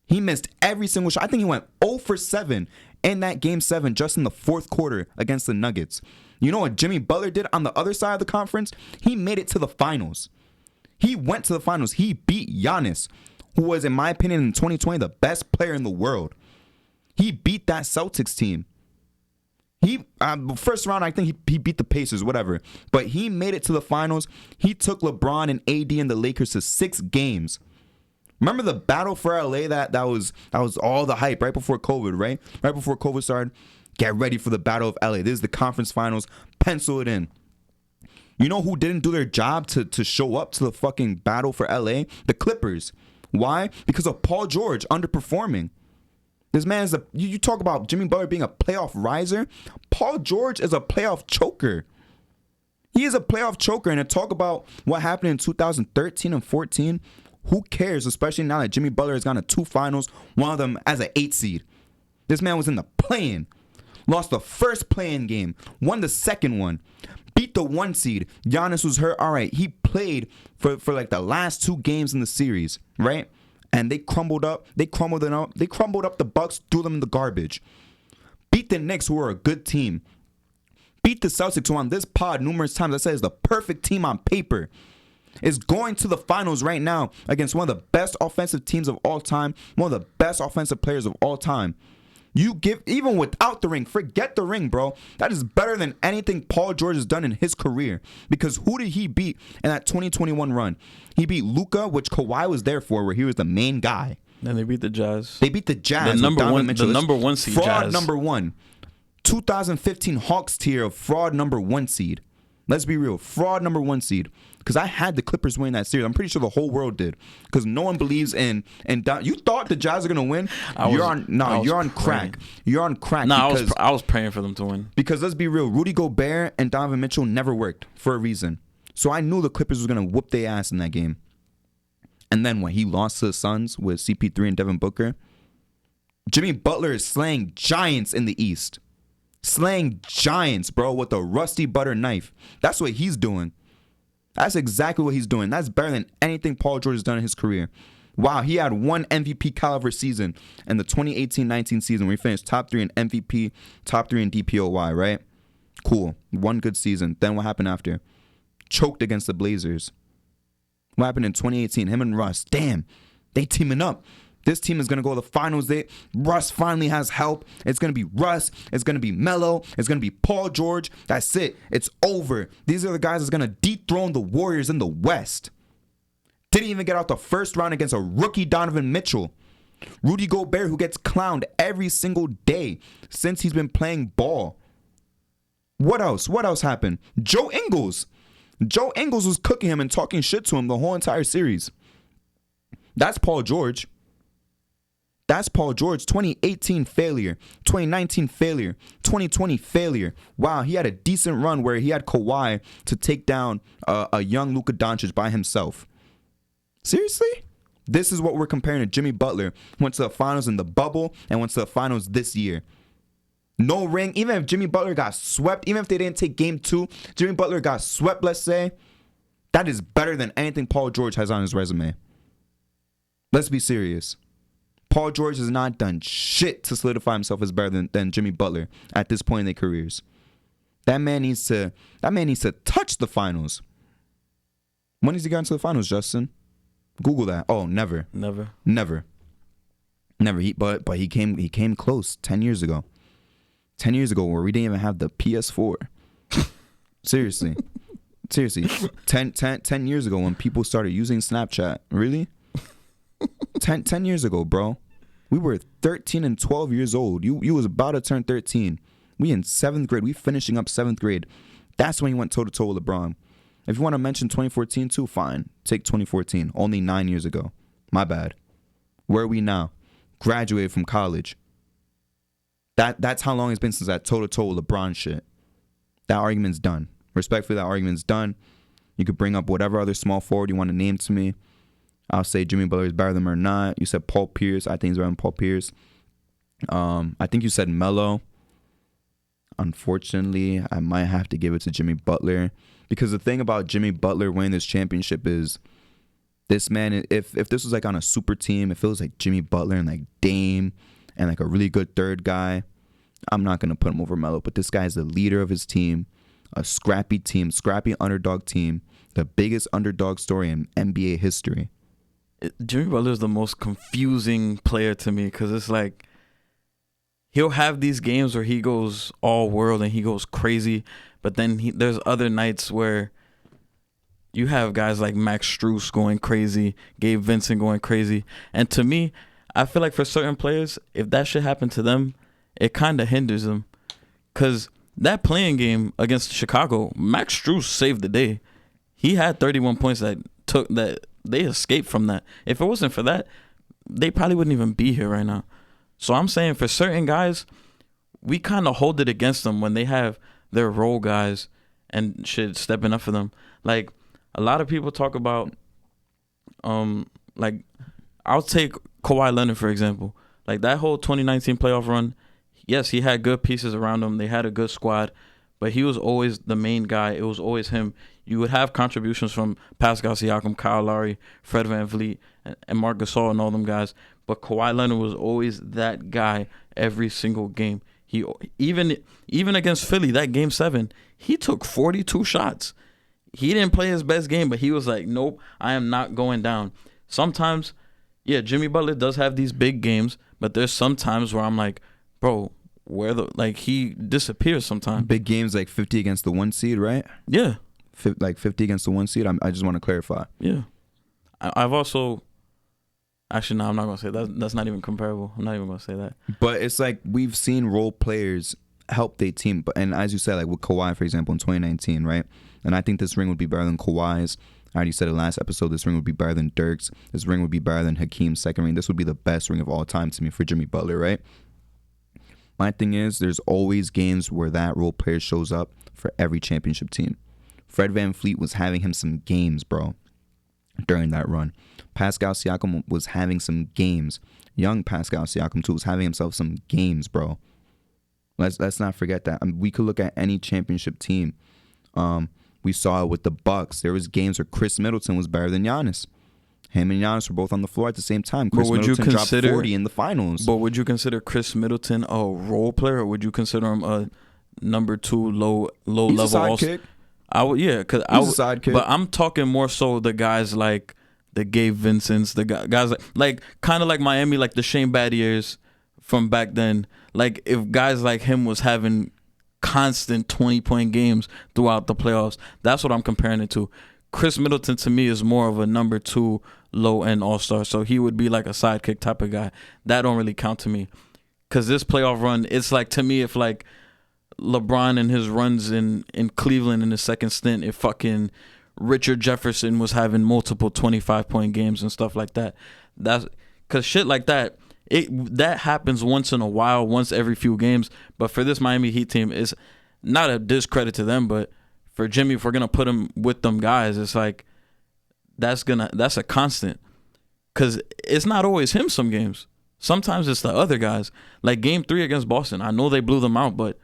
He missed every single shot. I think he went 0 for 7 in that Game 7 just in the fourth quarter against the Nuggets. You know what Jimmy Butler did on the other side of the conference? He made it to the finals. He went to the finals. He beat Giannis, who was, in my opinion, in 2020, the best player in the world. He beat that Celtics team. He first round, I think he beat the Pacers, whatever. But he made it to the finals. He took LeBron and AD and the Lakers to 6 games. Remember the battle for LA? That was all the hype right before COVID, right? Right before COVID started. Get ready for the battle of LA. This is the conference finals. Pencil it in. You know who didn't do their job to show up to the fucking battle for LA? The Clippers. Why? Because of Paul George underperforming. This man's you talk about Jimmy Butler being a playoff riser. Paul George is a playoff choker. He is a playoff choker. And to talk about what happened in 2013 and 14, who cares? Especially now that Jimmy Butler has gone to 2 finals, one of them as an 8 seed. This man was in the play-in. Lost the first play-in game. Won the second one. Beat the 1 seed. Giannis was hurt. All right, he played for like the last 2 games in the series, right? And they crumbled up. They crumbled up the Bucks, threw them in the garbage. Beat the Knicks, who are a good team. Beat the Celtics, who on this pod numerous times I said is the perfect team on paper. Is going to the finals right now against one of the best offensive teams of all time. One of the best offensive players of all time. You give, even without the ring, forget the ring, bro. That is better than anything Paul George has done in his career. Because who did he beat in that 2021 run? He beat Luka, which Kawhi was there for, where he was the main guy. Then they beat the Jazz. They beat the Jazz. The number one seed. Fraud Jazz. number 1. 2015 Hawks tier of fraud number 1 seed. Let's be real. Fraud number 1 seed. Because I had the Clippers winning that series. I'm pretty sure the whole world did. Because no one believes in you thought the Jazz are gonna win. You're on crack. You're on crack. No, I was praying for them to win. Because let's be real, Rudy Gobert and Donovan Mitchell never worked for a reason. So I knew the Clippers was gonna whoop their ass in that game. And then when he lost to the Suns with CP3 and Devin Booker, Jimmy Butler is slaying giants in the East. Slaying giants, bro, with a rusty butter knife. That's what he's doing. That's exactly what he's doing. That's better than anything Paul George has done in his career. Wow, he had 1 MVP caliber season in the 2018-19 season where he finished top 3 in MVP, top 3 in DPOY, right? Cool. 1 good season. Then what happened after? Choked against the Blazers. What happened in 2018? Him and Russ. Damn, they teaming up. This team is going to go to the finals. Russ finally has help. It's going to be Russ. It's going to be Melo. It's going to be Paul George. That's it. It's over. These are the guys that's going to dethrone the Warriors in the West. Didn't even get out the first round against a rookie Donovan Mitchell. Rudy Gobert, who gets clowned every single day since he's been playing ball. What else? What else happened? Joe Ingles. Joe Ingles was cooking him and talking shit to him the whole entire series. That's Paul George. That's Paul George. 2018 failure, 2019 failure, 2020 failure. Wow, he had a decent run where he had Kawhi to take down a young Luka Doncic by himself. Seriously? This is what we're comparing to Jimmy Butler. Went to the finals in the bubble and went to the finals this year. No ring. Even if Jimmy Butler got swept, even if they didn't take game 2, Jimmy Butler got swept, let's say, that is better than anything Paul George has on his resume. Let's be serious. Paul George has not done shit to solidify himself as better than Jimmy Butler at this point in their careers. That man needs to touch the finals. When has he gotten to the finals, Justin? Google that. Oh, never. But he came close 10 years ago. 10 years ago, where we didn't even have the PS4. Seriously. 10 years ago, when people started using Snapchat. Really? 10 years ago, bro. We were 13 and 12 years old. You was about to turn 13. We in 7th grade. We finishing up 7th grade. That's when he went toe-to-toe with LeBron. If you want to mention 2014 too, fine. Take 2014. Only 9 years ago. My bad. Where are we now? Graduated from college. That's how long it's been since that toe-to-toe with LeBron shit. That argument's done. Respectfully, that argument's done. You could bring up whatever other small forward you want to name to me. I'll say Jimmy Butler is better than him or not. You said Paul Pierce. I think he's better than Paul Pierce. I think you said Melo. Unfortunately, I might have to give it to Jimmy Butler. Because the thing about Jimmy Butler winning this championship is this man, if this was like on a super team, if it was like Jimmy Butler and like Dame and like a really good third guy, I'm not going to put him over Melo. But this guy's the leader of his team, a scrappy team, scrappy underdog team, the biggest underdog story in NBA history. Jimmy Butler is the most confusing player to me because it's like he'll have these games where he goes all world and he goes crazy, but then there's other nights where you have guys like Max Strus going crazy, Gabe Vincent going crazy. And to me, I feel like for certain players, if that shit happened to them, it kind of hinders them. Because that playing game against Chicago, Max Strus saved the day. He had 31 points that they escaped from that. If it wasn't for that, they probably wouldn't even be here right now. So I'm saying for certain guys, we kind of hold it against them when they have their role guys and shit stepping up for them. Like a lot of people talk about, like I'll take Kawhi Leonard for example. Like that whole 2019 playoff run, yes, he had good pieces around him. They had a good squad, but he was always the main guy. It was always him. You would have contributions from Pascal Siakam, Kyle Lowry, Fred VanVleet, and Marc Gasol and all them guys. But Kawhi Leonard was always that guy every single game. He even against Philly, that game 7, he took 42 shots. He didn't play his best game, but he was like, nope, I am not going down. Sometimes, yeah, Jimmy Butler does have these big games, but there's some times where I'm like, bro, he disappears sometimes. Big games like 50 against the 1 seed, right? Yeah. Like 50 against the 1 seed. I just want to clarify. Yeah. I've also... Actually, no, I'm not going to say that. That's not even comparable. I'm not even going to say that. But it's like we've seen role players help their team. And as you said, like with Kawhi, for example, in 2019, right? And I think this ring would be better than Kawhi's. I already said it last episode. This ring would be better than Dirk's. This ring would be better than Hakeem's second ring. This would be the best ring of all time to me for Jimmy Butler, right? My thing is there's always games where that role player shows up for every championship team. Fred VanVleet was having him some games, bro, during that run. Pascal Siakam was having some games. Young Pascal Siakam, too, was having himself some games, bro. Let's not forget that. I mean, we could look at any championship team. We saw it with the Bucks. There was games where Chris Middleton was better than Giannis. Him and Giannis were both on the floor at the same time. Chris Middleton dropped 40 in the finals. But would you consider Chris Middleton a role player, or would you consider him a number 2 low level? He's a sidekick. I would, yeah, because I was a sidekick. But I'm talking more so the guys like the Gabe Vincents, the guys like kind of like Miami, like the Shane Battiers from back then. Like if guys like him was having constant 20-point games throughout the playoffs, that's what I'm comparing it to. Chris Middleton to me is more of a number 2 low-end all-star, so he would be like a sidekick type of guy. That don't really count to me, because this playoff run, it's like, to me, if like LeBron and his runs in Cleveland in his second stint, if fucking Richard Jefferson was having multiple 25-point games and stuff like that. That's because shit like that, that happens once in a while, once every few games. But for this Miami Heat team, it's not a discredit to them, but for Jimmy, if we're gonna put him with them guys, it's like that's a constant, because it's not always him some games. Sometimes it's the other guys. Like game 3 against Boston, I know they blew them out, but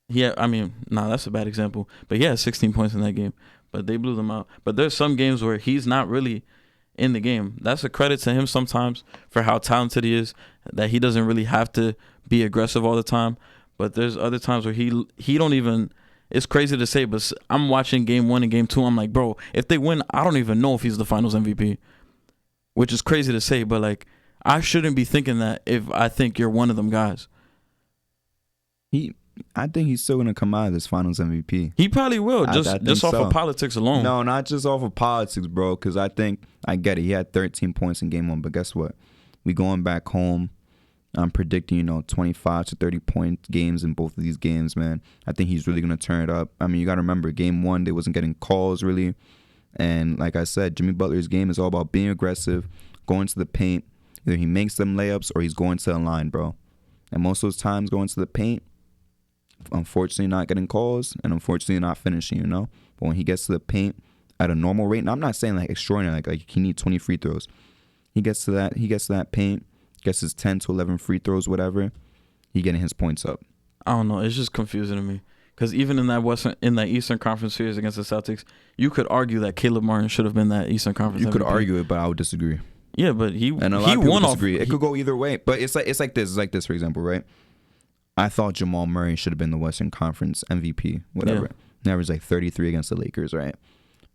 yeah, I mean, that's a bad example. But he had 16 points in that game, but they blew them out. But there's some games where he's not really in the game. That's a credit to him sometimes for how talented he is, that he doesn't really have to be aggressive all the time. But there's other times where he don't even. It's crazy to say, but I'm watching game 1 and game 2. I'm like, bro, if they win, I don't even know if he's the Finals MVP, which is crazy to say. But like, I shouldn't be thinking that if I think you're one of them guys. I think he's still gonna come out of this Finals MVP. He probably will, I just think off so. of politics alone. No, not just off of politics, bro. Because I get it. He had 13 points in game 1, but guess what? We going back home. I'm predicting, 25 to 30 point games in both of these games, man. I think he's really gonna turn it up. I mean, you gotta remember, game 1 they wasn't getting calls really, and like I said, Jimmy Butler's game is all about being aggressive, going to the paint. Either he makes them layups or he's going to the line, bro. And most of those times going to the paint, unfortunately not getting calls and unfortunately not finishing, But when he gets to the paint at a normal rate, and I'm not saying like extraordinary, like he needs 20 free throws. He gets to that paint, gets his 10 to 11 free throws, whatever. He getting his points up. I don't know. It's just confusing to me. Because even in that Eastern Conference series against the Celtics, you could argue that Caleb Martin should have been that Eastern Conference You MVP. could argue it, but I would disagree. Yeah, but And a lot of people disagree. It could go either way. But it's like this, for example, right? I thought Jamal Murray should have been the Western Conference MVP, whatever. Yeah. Averaged like 33 against the Lakers, right?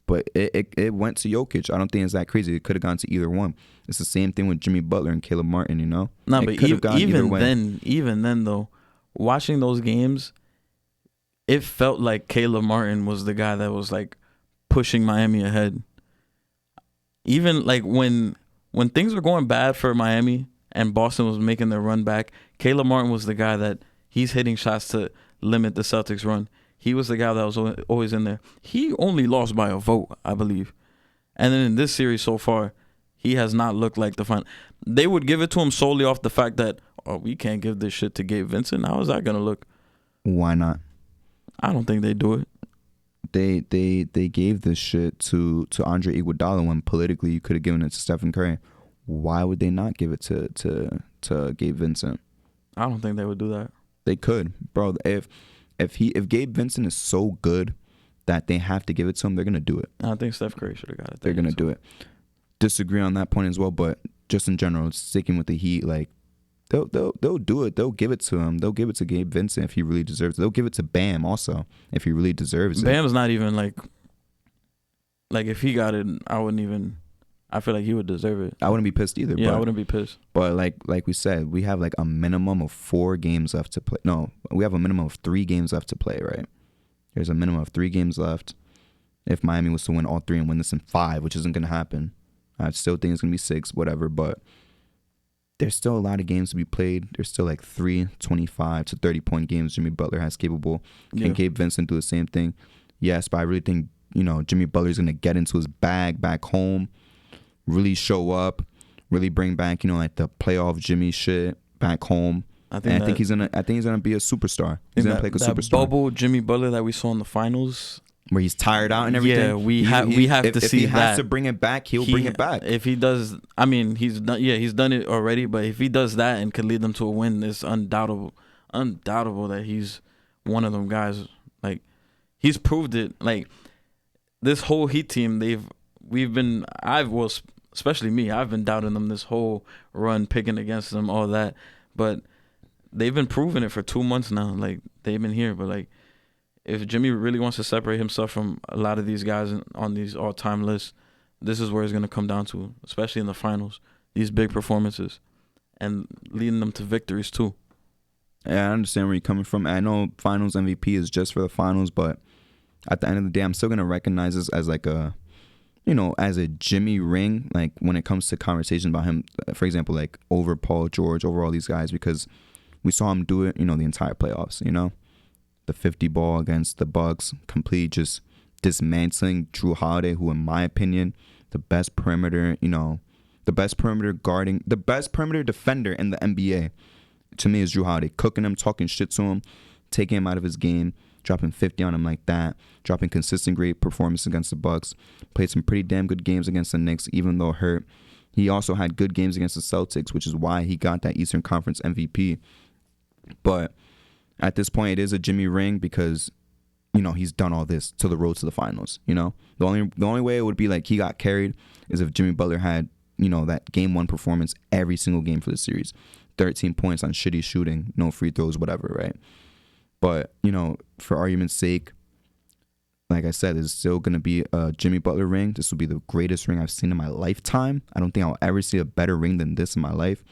But it went to Jokic. I don't think it's that crazy. It could have gone to either one. It's the same thing with Jimmy Butler and Caleb Martin, No, but even then though, watching those games, it felt like Caleb Martin was the guy that was like pushing Miami ahead. Even like when things were going bad for Miami and Boston was making their run back, Caleb Martin was the guy that he's hitting shots to limit the Celtics run. He was the guy that was always in there. He only lost by a vote, I believe. And then in this series so far, he has not looked like the final. They would give it to him solely off the fact that, we can't give this shit to Gabe Vincent. How is that going to look? Why not? I don't think they do it. They gave this shit to Andre Iguodala when politically you could have given it to Stephen Curry. Why would they not give it to Gabe Vincent? I don't think they would do that. They could, bro. If Gabe Vincent is so good that they have to give it to him, they're gonna do it. I think Steph Curry should have got it. They're gonna do it. Disagree on that point as well, but just in general, sticking with the Heat, like they'll do it. They'll give it to him. They'll give it to Gabe Vincent if he really deserves it. They'll give it to Bam also if he really deserves it. Bam's not even like if he got it, I feel like he would deserve it. I wouldn't be pissed either. Yeah, I wouldn't be pissed. But like we said, we have like a minimum of 4 games left to play. No, we have a minimum of 3 games left to play, right? There's a minimum of 3 games left. If Miami was to win all 3 and win this in 5, which isn't going to happen, I still think it's going to be 6, whatever. But there's still a lot of games to be played. There's still like 3 25 to 30-point games Jimmy Butler has capable. Can Gabe Vincent do the same thing? Yes, but I really think, Jimmy Butler's going to get into his bag back home, really show up, really bring back, like the playoff Jimmy shit back home. I think he's gonna be a superstar. He's gonna play like a superstar. That bubble Jimmy Butler that we saw in the finals, where he's tired out and everything. Yeah, we have to see that. If he has to bring it back, he'll bring it back. If he does, I mean, he's done it already. But if he does that and could lead them to a win, it's undoubtable that he's one of them guys. Like, he's proved it. Like, this whole Heat team, especially me, I've been doubting them this whole run, picking against them, all that. But they've been proving it for 2 months now. Like, they've been here. But, like, if Jimmy really wants to separate himself from a lot of these guys on these all-time lists, this is where it's going to come down to, especially in the finals, these big performances and leading them to victories too. Yeah, I understand where you're coming from. I know finals MVP is just for the finals, but at the end of the day, I'm still going to recognize this as like a, as a Jimmy ring, like when it comes to conversations about him, for example, like over Paul George, over all these guys, because we saw him do it, the entire playoffs, the 50 ball against the Bucks, complete just dismantling Drew Holiday, who in my opinion, the best perimeter defender in the NBA, to me, is Drew Holiday. Cooking him, talking shit to him, taking him out of his game, dropping 50 on him like that, dropping consistent great performance against the Bucks, played some pretty damn good games against the Knicks, even though hurt. He also had good games against the Celtics, which is why he got that Eastern Conference MVP. But at this point, it is a Jimmy ring because he's done all this to the road to the finals. The only way it would be like he got carried is if Jimmy Butler had, that game 1 performance every single game for the series. 13 points on shitty shooting, no free throws, whatever, right? But, for argument's sake, like I said, there's still going to be a Jimmy Butler ring. This will be the greatest ring I've seen in my lifetime. I don't think I'll ever see a better ring than this in my life.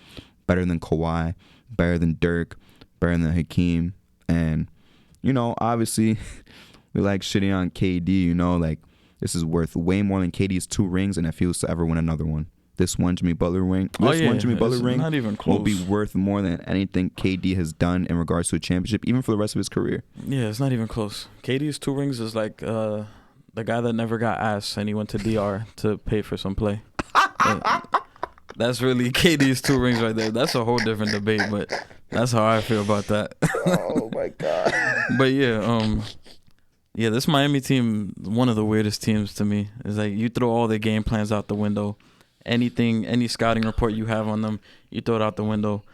Better than Kawhi, better than Dirk, better than Hakeem. And, obviously, we like shitting on KD, like this is worth way more than KD's 2 rings, and if he was to ever win another one. This one Jimmy Butler ring, one Jimmy Butler ring not even close. will be worth more than anything KD has done in regards to a championship, even for the rest of his career. Yeah, it's not even close. KD's 2 rings is like the guy that never got ass and he went to DR to pay for some play. That's really KD's 2 rings right there. That's a whole different debate, but that's how I feel about that. Oh my god. But yeah, this Miami team, one of the weirdest teams to me. Is like you throw all their game plans out the window. Any scouting report you have on them, you throw it out the window.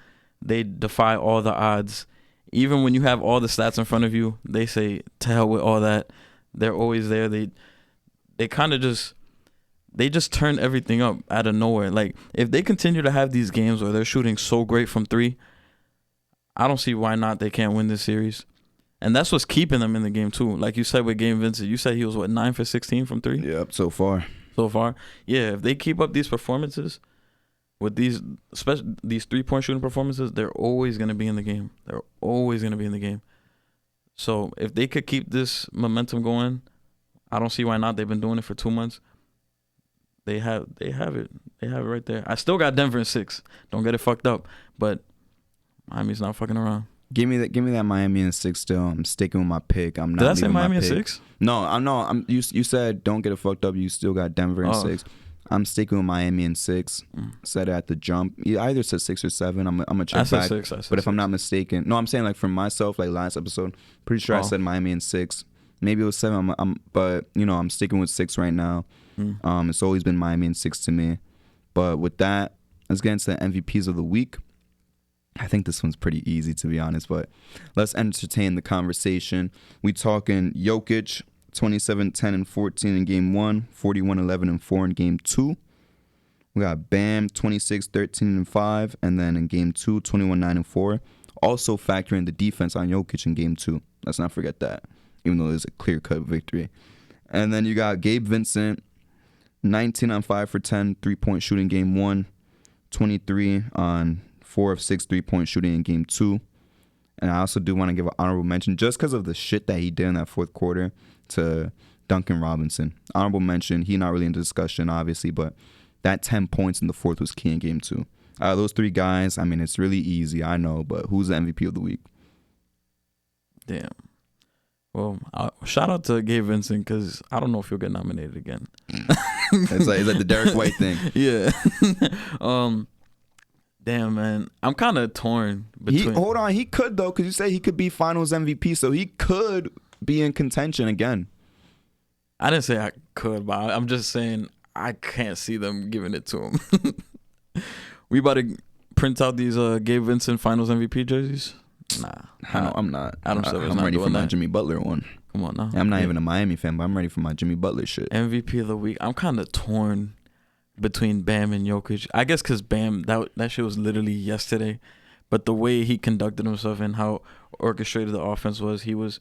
They defy all the odds. Even when you have all the stats in front of you, they say, to hell with all that. They're always there. They kind of just turn everything up out of nowhere. Like, if they continue to have these games where they're shooting so great from 3, I don't see why not they can't win this series. And that's what's keeping them in the game, too. Like you said with Gabe Vincent, you said he was, 9 for 16 from 3? Yep, so far. Yeah, if they keep up these performances with these 3-point shooting performances, they're always going to be in the game. So if they could keep this momentum going, I don't see why not. They've been doing it for 2 months. They have it right there. I still got Denver in 6. Don't get it fucked up, but Miami's not fucking around. Give me that Miami in 6 still. I'm sticking with my pick. I'm not. Did I say Miami in 6? No. You said don't get it fucked up. You still got Denver in 6. I'm sticking with Miami in 6. Said it at the jump. You either said 6 or 7. I'm gonna check back. I said but if I'm not mistaken, no, I'm saying like for myself, like last episode, pretty sure I said Miami in 6. Maybe it was 7. But I'm sticking with 6 right now. It's always been Miami in 6 to me. But with that, let's get into the MVPs of the week. I think this one's pretty easy, to be honest, but let's entertain the conversation. We talking Jokic, 27, 10, and 14 in game 1, 41, 11, and 4 in game 2. We got Bam, 26, 13, and 5, and then in game 2, 21, 9, and 4. Also factor in the defense on Jokic in game 2. Let's not forget that, even though there's a clear-cut victory. And then you got Gabe Vincent, 19 on 5 for 10, 3-point shooting game 1, 23 on 4 of 6 3-point shooting in game 2. And I also do want to give an honorable mention just because of the shit that he did in that fourth quarter to Duncan Robinson. Honorable mention. He not really in the discussion, obviously, but that 10 points in the fourth was key in game 2. Those 3 guys, I mean, it's really easy, I know, but who's the MVP of the week? Damn. Well, shout out to Gabe Vincent because I don't know if he'll get nominated again. It's like the Derek White thing. Yeah. Damn, man. I'm kind of torn between... Hold on. He could, though, because you say he could be finals MVP, so he could be in contention again. I didn't say I could, but I'm just saying I can't see them giving it to him. We about to print out these Gabe Vincent finals MVP jerseys? Nah. I'm not. Adam Silver's I'm ready for my Jimmy Butler one. Come on now. I'm not even a Miami fan, but I'm ready for my Jimmy Butler shit. MVP of the week. I'm kind of torn between Bam and Jokic. I guess because Bam, that shit was literally yesterday. But the way he conducted himself and how orchestrated the offense was, he was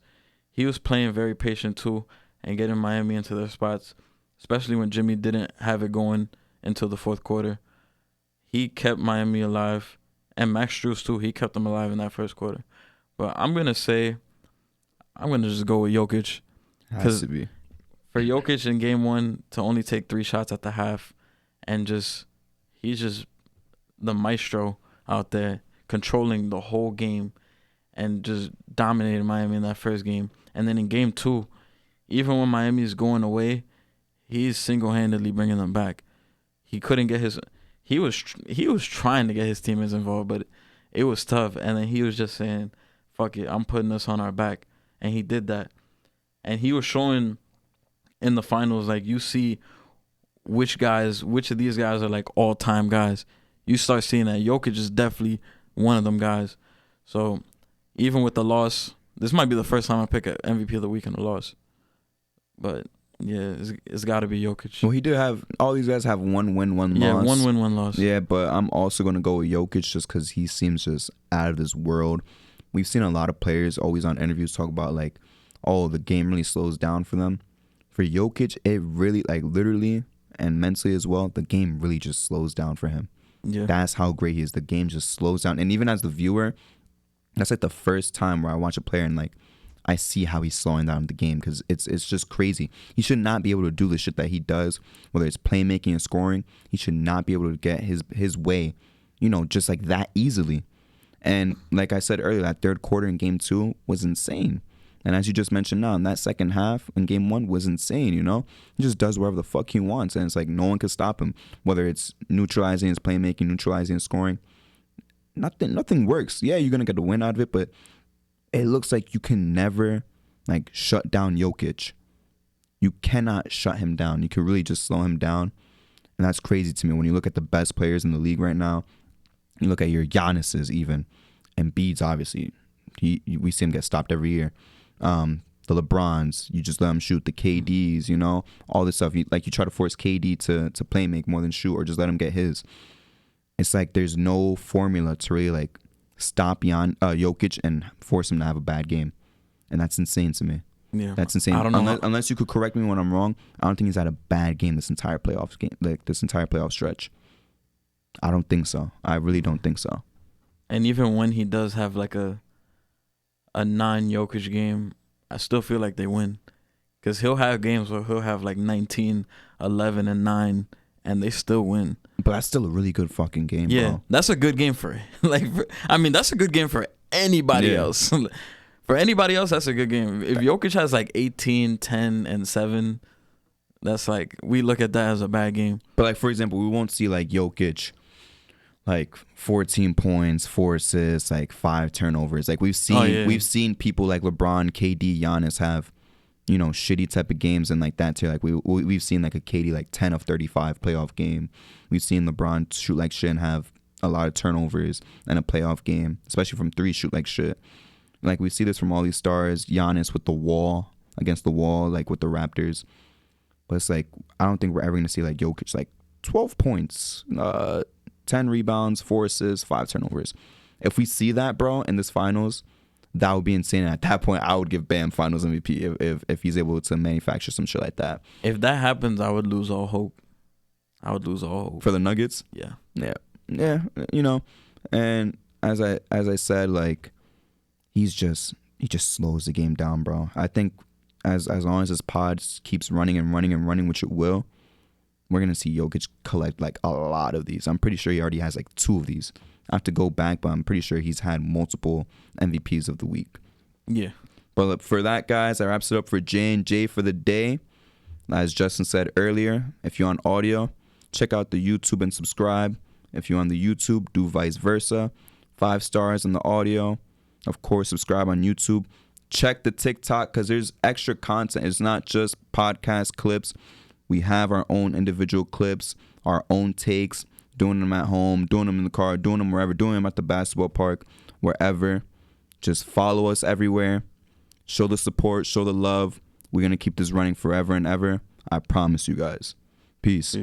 playing very patient too and getting Miami into their spots, especially when Jimmy didn't have it going until the fourth quarter. He kept Miami alive. And Max Strus too. He kept them alive in that first quarter. But I'm going to just go with Jokic. Has to be. For Jokic in game 1 to only take 3 shots at the half and he's just the maestro out there controlling the whole game and just dominating Miami in that first game. And then in game 2, even when Miami is going away, he's single-handedly bringing them back. He couldn't get his... He was trying to get his teammates involved, but it was tough. And then he was just saying, fuck it, I'm putting this on our back. And he did that. And he was showing in the finals, like, you see which of these guys are, like, all-time guys. You start seeing that Jokic is definitely one of them guys. So even with the loss, This might be the first time I pick a MVP of the week in a loss. But yeah, it's got to be Jokic. Well, he did have all these guys have 1 win, 1 loss. Yeah, 1 win, 1 loss. Yeah, but I'm also gonna go with Jokic just because he seems just out of this world. We've seen a lot of players always on interviews talk about like, oh, the game really slows down for them. For Jokic, it really, like, literally and mentally as well, the game really just slows down for him. Yeah. That's how great he is. The game just slows down. And even as the viewer, that's like the first time where I watch a player and like I see how he's slowing down the game because it's just crazy. He should not be able to do the shit that he does, whether it's playmaking and scoring. He should not be able to get his way, you know, just like that easily. And like I said earlier, that third quarter in game 2 was insane. And as you just mentioned now, in that second half in game 1 was insane, you know? He just does whatever the fuck he wants. And it's like no one can stop him, whether it's neutralizing his playmaking, neutralizing his scoring. Nothing works. Yeah, you're going to get the win out of it, but it looks like you can never like shut down Jokic. You cannot shut him down. You can really just slow him down. And that's crazy to me when you look at the best players in the league right now. You look at your Giannis's even. And Embiid's obviously. We see him get stopped every year. The LeBrons, you just let him shoot. The KDs, you know, all this stuff. You try to force KD to play make more than shoot, or just let him get his. It's like there's no formula to really like stop Jokic and force him to have a bad game, and that's insane to me. Yeah, that's insane. I don't know. Unless you could correct me when I'm wrong. I don't think he's had a bad game this entire playoffs game, like this entire playoff stretch. I don't think so. I really don't think so. And even when he does have like a non-Jokic game, I still feel like they win. Because he'll have games where he'll have like 19, 11, and 9, and they still win. But that's still a really good fucking game, bro. That's a good game for that's a good game for anybody else. For anybody else, that's a good game. If Jokic has like 18, 10, and 7, that's like, we look at that as a bad game. But like, for example, we won't see like Jokic like 14 points, 4 assists, like 5 turnovers. Like we've seen people like LeBron, KD, Giannis have, you know, shitty type of games and like that too. Like we've seen like a KD like 10 of 35 playoff game. We've seen LeBron shoot like shit and have a lot of turnovers in a playoff game, especially from 3, shoot like shit. Like we see this from all these stars. Giannis with the wall, against the wall, like with the Raptors. But it's like, I don't think we're ever gonna see like Jokic like 12 points, 10 rebounds, 4 assists, 5 turnovers. If we see that, bro, in this finals, that would be insane. And at that point, I would give Bam Finals MVP if he's able to manufacture some shit like that. If that happens, I would lose all hope. For the Nuggets? Yeah. Yeah, you know. And as I said, like, he just slows the game down, bro. I think as long as this pod keeps running and running and running, which it will, we're going to see Jokic collect like a lot of these. I'm pretty sure he already has like 2 of these. I have to go back, but I'm pretty sure he's had multiple MVPs of the week. Yeah. But for that, guys, that wraps it up for J&J for the day. As Justin said earlier, if you're on audio, check out the YouTube and subscribe. If you're on the YouTube, do vice versa. 5 stars on the audio. Of course, subscribe on YouTube. Check the TikTok because there's extra content. It's not just podcast clips. We have our own individual clips, our own takes, doing them at home, doing them in the car, doing them wherever, doing them at the basketball park, wherever. Just follow us everywhere. Show the support, show the love. We're going to keep this running forever and ever. I promise you guys. Peace.